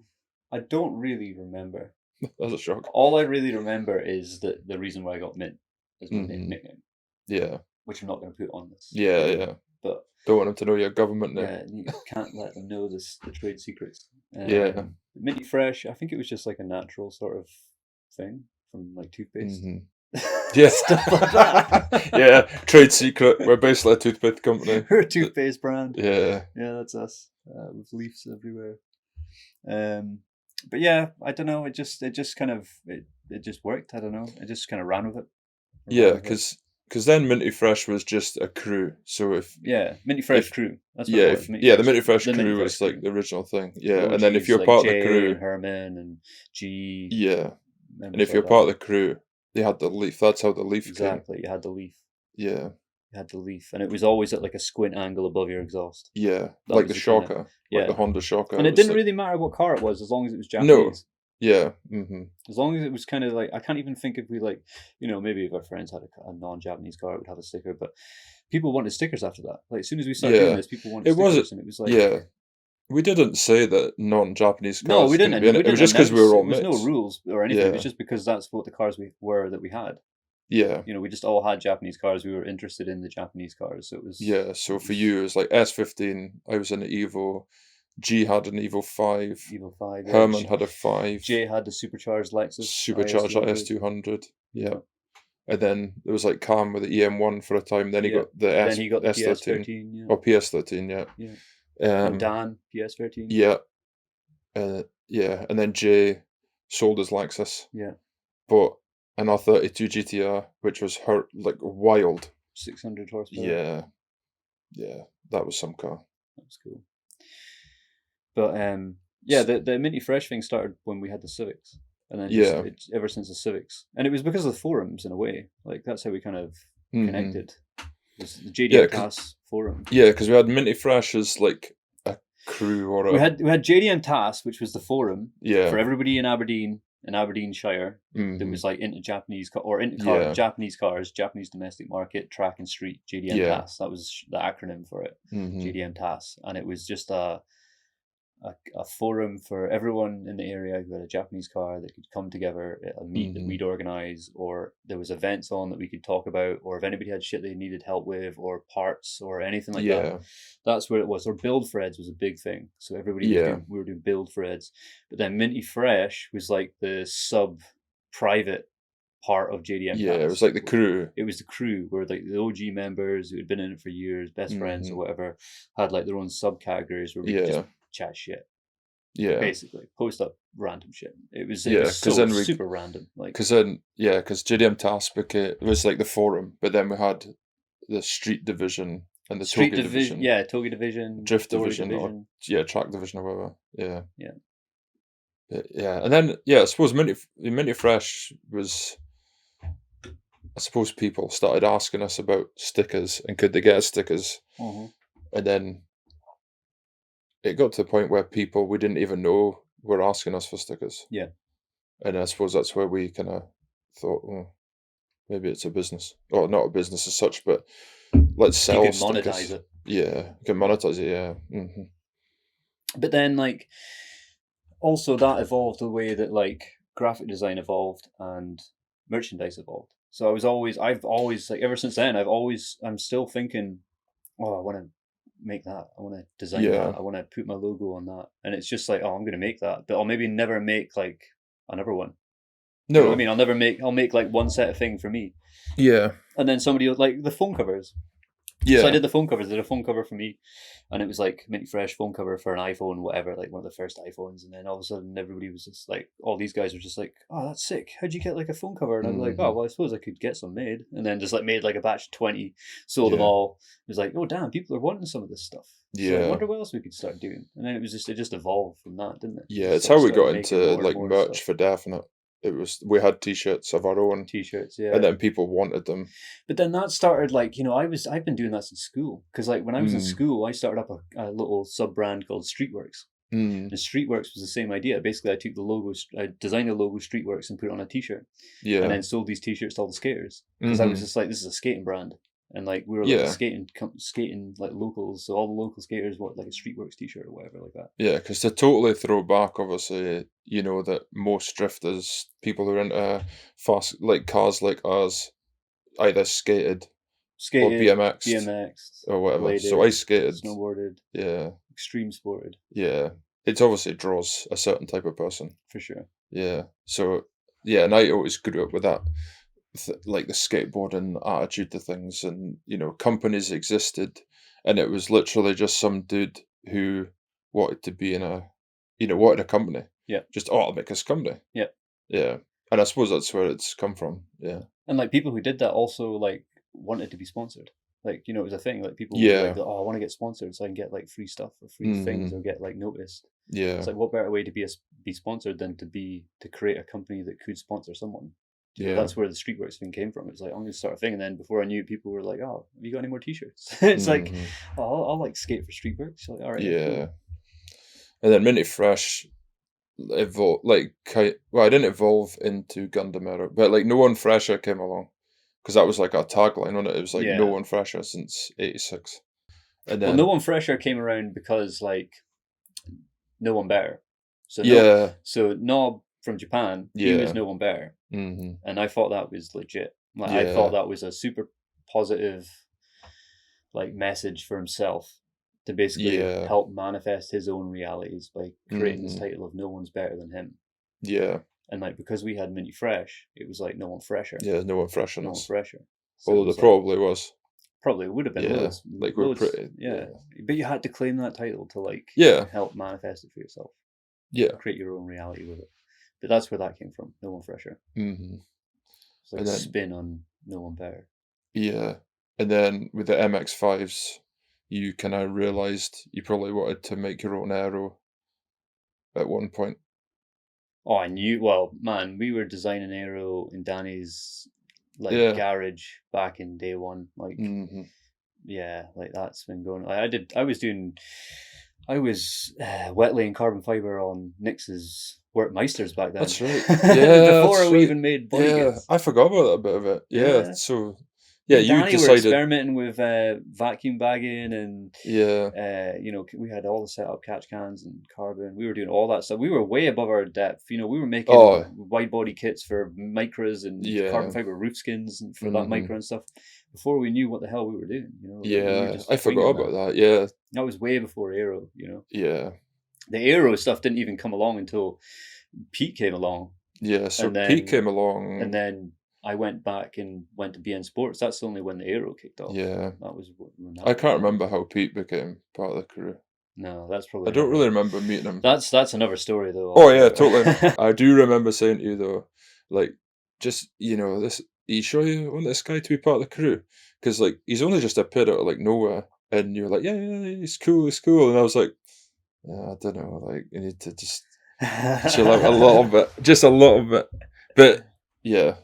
I don't really remember. That's a shock. All I really remember is that the reason why I got Mint as my nickname. Yeah. Which I'm not going to put on this. Yeah. But don't want them to know your government name. Yeah, you can't let them know the trade secrets. Yeah. Minty.Fresh, I think it was just like a natural sort of thing from like toothpaste. Yeah. Stuff like that. Yeah, trade secret. We're basically a toothpaste company. We're a toothpaste brand. Yeah. Yeah, that's us. With leaves everywhere. But yeah, I don't know. It just kind of it just worked. I don't know. I just kind of ran with it. Yeah, because then Minty.Fresh was just a crew. So Minty.Fresh crew. That's what the Minty.Fresh crew was like the original thing. Yeah, and then if you're part of the crew, and Herman and G. Yeah, and if you're part of the crew, they had the leaf. That's how the leaf came. Exactly, you had the leaf. Yeah. You had the leaf, and it was always at like a squint angle above your exhaust. Yeah, like the Shocker, like the Honda Shocker. And it didn't really matter what car it was, as long as it was Japanese. No. Yeah. As long as it was kind of like, I can't even think if we like, maybe if our friends had a non-Japanese car, it would have a sticker, but people wanted stickers after that. Like as soon as we started doing this, people wanted stickers, and it was like, we didn't say that non-Japanese cars. No, we didn't. It was just because we were all mixed. There was no rules or anything. It was just because that's what the cars that we had. Yeah. We just all had Japanese cars. We were interested in the Japanese cars. So it was. Yeah. So for you, it was like S15. I was in the Evo. G had an Evo 5. Evo 5. Yeah. Herman had a 5. J had the supercharged Lexus. Supercharged IS200. Yeah. And then there was like Cam with the EM1 for a time. Then he got the then he got the S13. PS13. Yeah. Or PS13, yeah. Yeah. Dan, PS13. Yeah. Yeah. And then Jay sold his Lexus. Yeah. Bought an R32 GTR, which was like wild. 600 horsepower. Yeah. Yeah. That was some car. That was cool. But yeah, the Minty.Fresh thing started when we had the Civics. And then ever since the Civics. And it was because of the forums in a way. Like that's how we kind of connected. It was the JDM TAS forum. Yeah, because we had Minty.Fresh as like a crew or we had JDM TAS, which was the forum for everybody in Aberdeen and Aberdeenshire that was like into Japanese Japanese cars, Japanese domestic market, track and street, JDM TAS. That was the acronym for it. JDM TAS. And it was just a forum for everyone in the area who had a Japanese car that could come together at a meet that we'd organise, or there was events on that we could talk about, or if anybody had shit they needed help with, or parts, or anything like that. That's where it was. Or build threads was a big thing. So everybody we were doing build threads. But then Minty.Fresh was like the sub-private part of JDM. Yeah, it was like the crew. It was the crew where like the OG members who had been in it for years, best friends or whatever, had like their own subcategories where we could just chat shit. Yeah, basically post up random shit. It was super random. Like because JDM TAS was like the forum, but then we had the street division and the street Togi division. Yeah, Togi division, drift division, or track division or whatever. Yeah, and then I suppose Minty.Fresh was. I suppose people started asking us about stickers and could they get us stickers, and then it got to the point where people we didn't even know were asking us for stickers. Yeah. And I suppose that's where we kind of thought, well, maybe it's a business. Or not a business as such, but let's sell stickers. You can monetize it. Yeah, you can monetize it, yeah. But then, like, also that evolved the way that, like, graphic design evolved and merchandise evolved. So I've always, like, ever since then, I'm still thinking, oh, I want to make that. I want to design that. I want to put my logo on that. And it's just like, oh, I'm going to make that. But I'll maybe never make, like, another one. No. You know what I mean? I'll make, like, one set of thing for me. Yeah. And then somebody, like, the phone covers. Yeah. So I did the phone covers. I did a phone cover for me, and it was like Minty.Fresh phone cover for an iPhone, whatever, like one of the first iPhones. And then all of a sudden, everybody was just like, all these guys were just like, "Oh, that's sick! How'd you get like a phone cover?" And I was like, "Oh, well, I suppose I could get some made." And then just like made like a batch of 20, sold them all. It was like, "Oh, damn! People are wanting some of this stuff." So I wonder what else we could start doing. And then it just evolved from that, didn't it? Yeah, it's how we got into like merch stuff. For definite. It was we had t-shirts of our own t-shirts, yeah, and then people wanted them. But then that started like I've been doing that since school because like when I was in school I started up a little sub brand called Streetworks. And Streetworks was the same idea. Basically, I took the logo, I designed a logo Streetworks and put it on a t-shirt. Yeah, and then sold these t-shirts to all the skaters because I was just like, this is a skating brand. And like we were like skating like locals, so all the local skaters want like a Streetworks t-shirt or whatever like that. Yeah, because to totally throw back, obviously, you know that most drifters, people who are into fast like cars like us, either skated or BMX or whatever. Bladed, so I skated, snowboarded, extreme sported. Yeah, it obviously draws a certain type of person for sure. Yeah, so and I always grew up with that. Like the skateboarding attitude to things, and companies existed, and it was literally just some dude who wanted to be in wanted a company. Yeah, just I'll make this company. Yeah, and I suppose that's where it's come from. Yeah, and like people who did that also like wanted to be sponsored. Like it was a thing. Like people were like, oh, I want to get sponsored so I can get like free stuff or free things or get like noticed. Yeah, it's like what better way to be sponsored than to create a company that could sponsor someone. Yeah, that's where the Streetworks thing came from. It's like I'm going to start a thing, and then before I knew, people were like, "Oh, have you got any more T-shirts?" It's like, "Oh, I'll like skate for Streetworks." Like, all right, yeah. Cool. And then Minty.Fresh evolved. Like, I didn't evolve into Gundam Aero, but like no one fresher came along because that was like our tagline, wasn't it? It was like no one fresher since '86. And then no one fresher came around because like no one better. So so Nob from Japan, he was no one better. And I thought that was legit. Like I thought that was a super positive like message for himself to basically Yeah. help manifest his own realities by creating this Mhm. title of no one's better than him. Yeah. And like because we had Minty.Fresh, it was like no one fresher, Yeah. No one fresh on no one us. fresher. So it Although was there probably was. probably would have been Yeah. loads, Like we're loads, pretty. yeah. But you had to claim that title to like Yeah. help manifest it for yourself, Yeah. create your own reality with it. But that's where that came from. No one fresher. Mm-hmm. It's like And a then- spin on no one better. Yeah. And then with the MX5s, you kind of realised you probably wanted to make your own aero at one point. Oh, I knew. Well, man, we were designing aero in Danny's like Yeah. garage back in day one. Like, Mm-hmm. yeah, like that's been going. I was wet laying carbon fiber on Nix's Workmeisters back then. That's right. Yeah. Before that's we right. even made body Yeah. kits. I forgot about that bit of it. Yeah. Yeah. So, Me yeah, and you Danny were decided. experimenting with vacuum bagging and Yeah. we had all the setup catch cans and carbon. We were doing all that stuff. We were way above our depth. We were making Oh. wide body kits for micras and Yeah. carbon fiber roof skins and for that Mhm. micro and stuff before we knew what the hell we were doing. We were Yeah. just I forgot winging about that. Yeah. That was way before Aero. Yeah. The Aero stuff didn't even come along until Pete came along, Yeah. So And then- Pete came along. and then I went back and went to BN Sports. That's only when the Aero kicked off. Yeah. That was when that I can't remember how Pete became part of the crew. No, that's probably. I don't another- really remember meeting him. That's another story though. Oh yeah, totally. I do remember saying to you though, like, just this. Are you sure you want this guy to be part of the crew? Because like he's only just appeared out of like nowhere, and you're like, yeah, he's cool, and I was like, I don't know, like you need to just chill out a little bit, just a little bit. But yeah,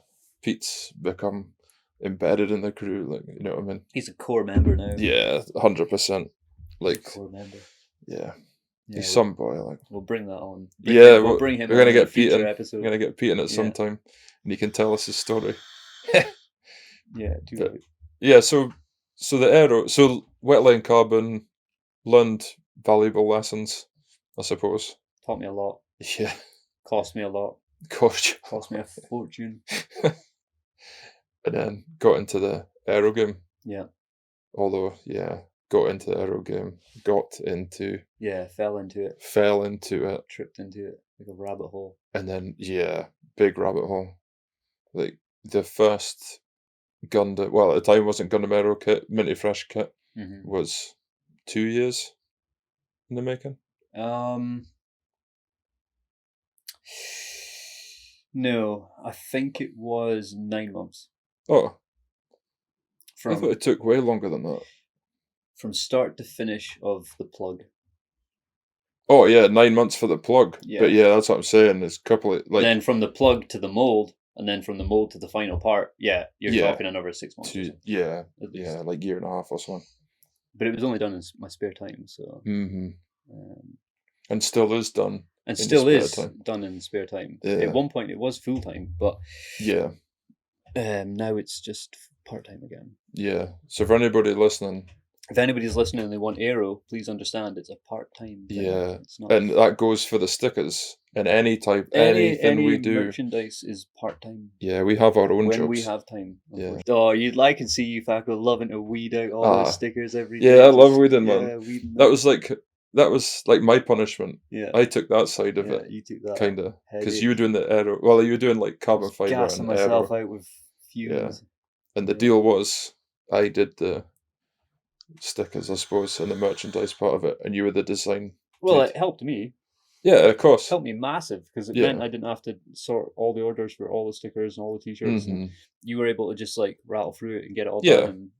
Pete's become embedded in the crew, like you know what I mean? He's a core member now. Yeah, 100%. Like Core member. yeah, Yeah, he's some boy. Like we'll bring that on. Yeah, we'll bring him. we're gonna on in a get Pete future in. episode. I'm gonna get Pete in at some Yeah. time, and he can tell us his story. Yeah, too But- right. Yeah, so the aero, so wetline carbon learned valuable lessons, I suppose. Taught me a lot. Yeah, Cost me a lot. gosh. Cost me a fortune. And then got into the aero game. Yeah. Although, yeah, got into the aero game, Yeah, fell into it. fell into it, Tripped into it like a rabbit hole. and then yeah, big rabbit hole. Like the first Gundam, well at the time it wasn't Gundam Aero kit, Minty.Fresh kit Mm-hmm. was 2 years in the making. No, I think it was 9 months Oh, I from thought it took way longer than that. from start to finish of the plug. Oh yeah, 9 months for the plug. Yeah. But yeah, that's what I'm saying. It's a couple of like Then from the plug to the mold, and then from the mold to the final part. Yeah, you're Yeah. talking another 6 months. or two, something, yeah, at least. yeah, like year and a half or something. But it was only done in my spare time, so Hmm. um, And still is done. and In still spare is time. done in spare time. Yeah. At one point, it was full time, but Yeah, now it's just part time again. yeah. So for anybody listening, If anybody's listening and they want Aero, please understand it's a part time. Yeah, it's not. and that goes for the stickers and any type, anything we do. Merchandise is part time. Yeah, we have our own When jobs. we have time. Yeah. Oh, I can see you, Faco, loving to weed out all the stickers every day. Yeah, I love Just- weeding, man. yeah, weeding That out. was like my punishment. Yeah. I took that side of Yeah, it, you took that. kind of, because headache. you were doing the aero. Well, you were doing like carbon Just fiber gassing and myself aero. out with fumes. And the Yeah. deal was, I did the stickers, I suppose, and the merchandise part of it, and you were the design. Well, Dude. it helped me. Yeah, of course. It helped me massive because it Yeah. meant I didn't have to sort all the orders for all the stickers and all the t-shirts. And Mhm. you were able to just like rattle through it and get it all Yeah. done.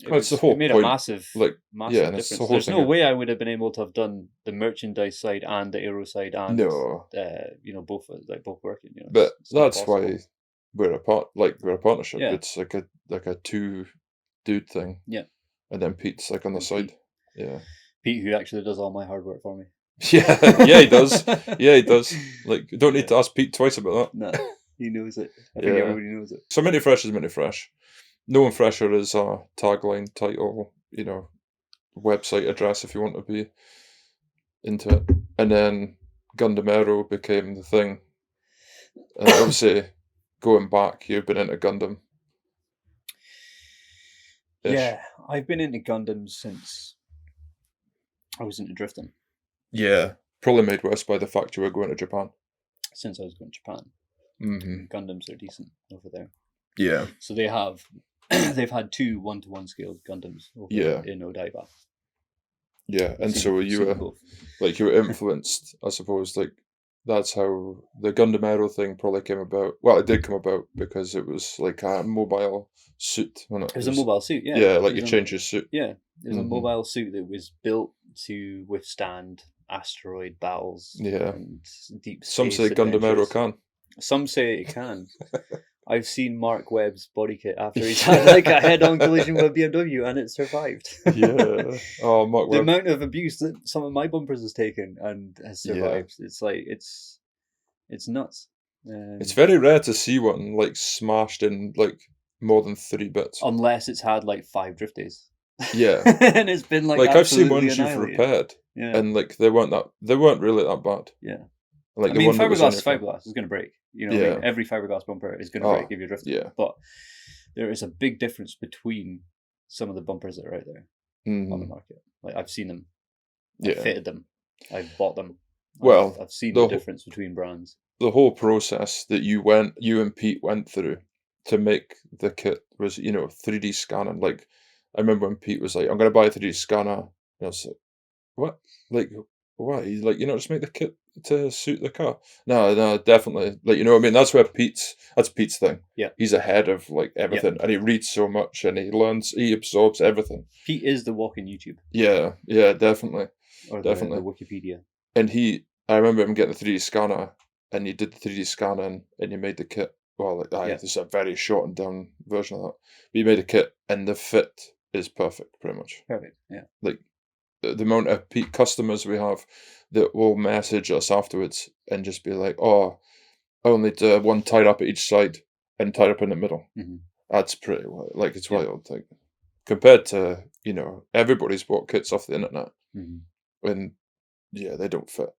And Well, it's the whole it made point, a massive, like, massive yeah, and it's the difference. whole There's thing no of- way I would have been able to have done the merchandise side and the aero side and No, both working. but It's not that's possible. why we're a partnership. Yeah. It's like a two dude thing. Yeah. And then Pete's like on the And side. Pete. Yeah. Pete, who actually does all my hard work for me. Yeah, yeah, he does. Yeah, he does. Like, you don't need Yeah. to ask Pete twice about that. No, he knows it. I think Yeah. everybody knows it. So Minty.Fresh is Minty.Fresh. No One Fresher is our tagline, title, website address if you want to be into it. And then Gundam Aero became the thing. And obviously, going back, you've been into Gundam. Yeah, I've been into Gundam since I was into drifting Yeah, probably made worse by the fact you were going to Japan. since I was going to Japan. Mm-hmm. Gundams are decent over there. Yeah, So they have, they've had 2 1-to-1 scaled Gundams over in Odaiba. Yeah, and so you were both. like you were influenced, I suppose. Like that's how the Gundam Aero thing probably came about. Well, it did come about because it was like a mobile suit. When It was a mobile suit, yeah. Yeah, like It you was change your suit. Yeah, it was a Mhm. mobile suit that was built to withstand asteroid battles Yeah. and deep space Some say Gundam Aero adventures. can. Some say it can. I've seen Mark Webb's body kit after he's had like a head-on collision with a BMW and it survived. Yeah. Oh, Mark The Webb. amount of abuse that some of my bumpers has taken and has survived, it's like it's nuts. It's very rare to see one like smashed in like more than 3 bits. Unless it's had like 5 drift days. Yeah. And it's been like I've seen absolutely ones you've annihilated. repaired, Yeah. and like they weren't really that bad. Yeah. Like I the mean, one that was on fiberglass is your car. fiberglass. It's going to break. You know, what I mean? Yeah. Every fiberglass bumper is going to break if you're drifting. Yeah. But there is a big difference between some of the bumpers that are out there on the Mhm. market. Like I've seen them. Yeah. I've fitted them. I've bought them. Well, I've seen the the whole- difference between brands. The whole process that you and Pete went through to make the kit was, 3D scanning. Like, I remember when Pete was like, "I'm going to buy a 3D scanner," and I was like, "What? Like, why? He's like, just make the kit to suit the car." No, definitely. Like, you know what I mean? That's Pete's thing. Yeah. He's ahead of like everything, and he reads so much, and he absorbs everything. Pete is the walking YouTube. Yeah, definitely. Or Definitely. the Wikipedia. And I remember him getting the 3D scanner, and he did the 3D scanning, and he made the kit. Well, like, this is a very shortened down version of that. But he made a kit, and the fit is perfect, pretty much. Perfect. Yeah. Like the amount of customers we have that will message us afterwards and just be like, "Oh, I only need one tied up at each side and tied up in the middle." Mm-hmm. That's pretty like it's wild. Like compared to everybody's bought kits off the internet, and they don't fit.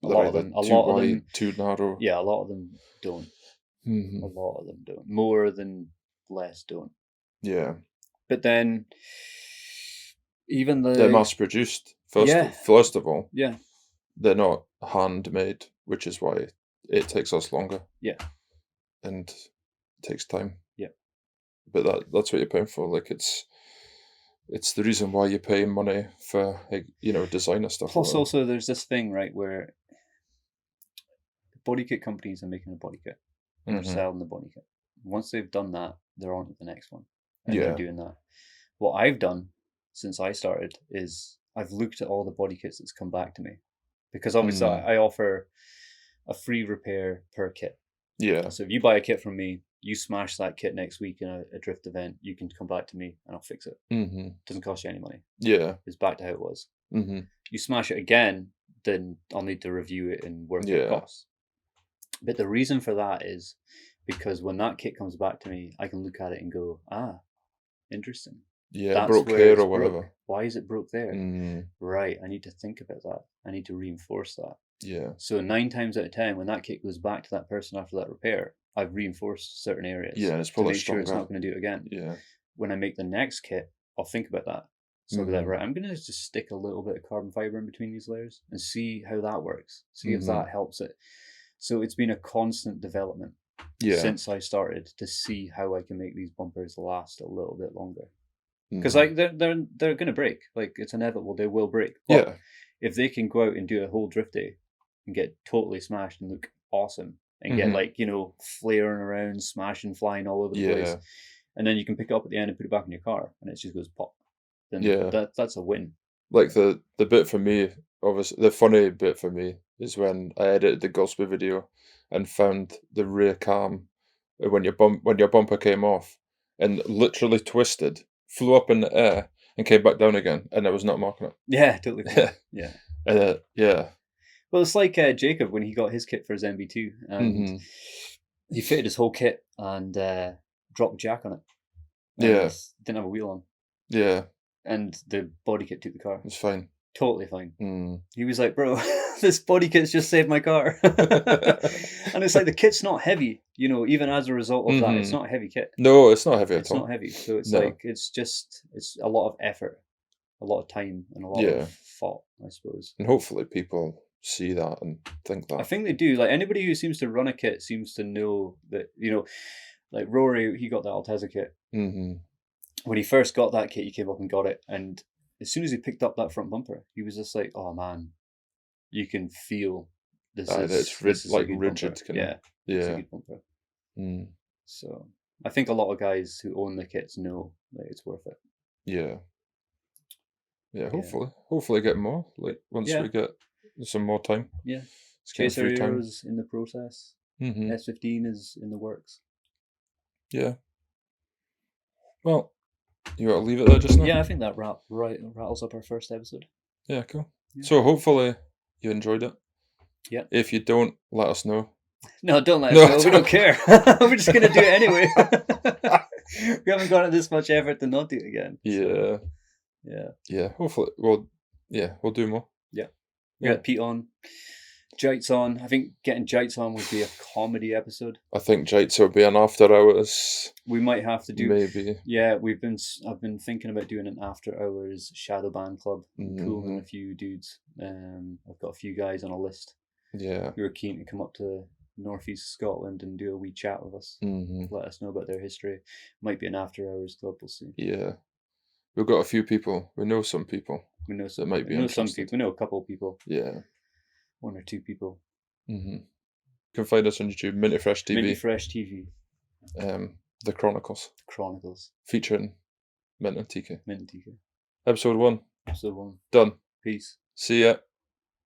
A lot of them. Too narrow. Yeah, a lot of them don't. Mm-hmm. A lot of them don't. More than less don't. Yeah. But then, even they're mass produced. First of all. Yeah. They're not handmade, which is why it takes us longer. Yeah. And it takes time. Yeah. But that's what you're paying for. Like it's the reason why you pay money for designer stuff. Plus, also, there's this thing, right, where body kit companies are making a body kit and they're selling the body kit. Once they've done that, they're on to the next one, and they're doing that. What I've done since I started is I've looked at all the body kits that's come back to me, because obviously I offer a free repair per kit. Yeah. So if you buy a kit from me, you smash that kit next week in a drift event, you can come back to me and I'll fix it. Mm-hmm. Doesn't cost you any money. Yeah. It's back to how it was. Mm-hmm. You smash it again, then I'll need to review it and work out costs. But the reason for that is because when that kit comes back to me, I can look at it and go, interesting. Yeah, That's broke where here it's or whatever. broke. Why is it broke there? Mm. Right, I need to think about that. I need to reinforce that. Yeah. So 9 times out of 10, when that kit goes back to that person after that repair, I've reinforced certain areas. Yeah, it's probably to make sure it's not going to do it again. Yeah. When I make the next kit, I'll think about that. So I'll be like, right, I'm going to just stick a little bit of carbon fiber in between these layers and see how that works. See if that helps it. So it's been a constant development since I started to see how I can make these bumpers last a little bit longer. Because like they're going to break. Like it's inevitable, they will break. But if they can go out and do a whole drift day and get totally smashed and look awesome and get like flaring around, smashing, flying all over the place, and then you can pick it up at the end and put it back in your car and it just goes pop. Then that's a win. Like the bit for me, obviously the funny bit for me is when I edited the gospel video and found the rear cam when your bumper came off and literally twisted, flew up in the air and came back down again, and I was not marking it. Yeah, totally. Yeah. Well, it's like Jacob when he got his kit for his MB2, and he fitted his whole kit and dropped jack on it. Didn't have a wheel on. Yeah. And the body kit took the car. It's fine. Totally fine. He was like, bro, this body kit's just saved my car. And it's like the kit's not heavy, even as a result of that. It's not a heavy kit. No, it's not heavy at all. It's not heavy. So it's like, it's a lot of effort a lot of time and a lot Yeah. of thought, I suppose. And hopefully people see that and think that. I think they do. Like anybody who seems to run a kit seems to know that, you know, like Rory, he got the Altezza kit. Mm-hmm. When he first got that kit, he came up and got it, and as soon as he picked up that front bumper, he was just like, "Oh man, you can feel this is like a good rigid, bumper." kinda. Yeah, it's a Yeah. good bumper. Mm. So I think a lot of guys who own the kits know that it's worth it. Yeah. Hopefully get more. Like once we get some more time. Yeah. It's getting Chaser free time. Aero's in the process. Mm-hmm. S15 is in the works. Yeah. Well, you got to leave it there just now? Yeah, I think that rattles up our first episode. Yeah, cool. Yeah. So hopefully you enjoyed it. Yeah. If you don't, let us know. No, don't let us know. We don't care. We're just going to do it anyway. We haven't got this much effort to not do it again. Yeah. So. Yeah. Hopefully, we'll do more. Yeah. We got Pete on. Jites on. I think getting Jites on would be a comedy episode. I think Jites will be an after hours. We might have to do. Maybe. Yeah, I've been thinking about doing an after hours shadow band club. Cool with a few dudes. I've got a few guys on a list. Yeah. Who are keen to come up to northeast Scotland and do a wee chat with us. Let us know about their history. Might be an after hours club. We'll see. Yeah. We've got a few people. We know some people. We know that might be some interested. people. We know a couple of people. Yeah. 1 or 2 people. You can find us on YouTube, Minty.Fresh TV. Minty.Fresh TV. The Chronicles. Featuring Mint and TK. Mint and TK. Episode 1. Episode 1. Done. Peace. See ya.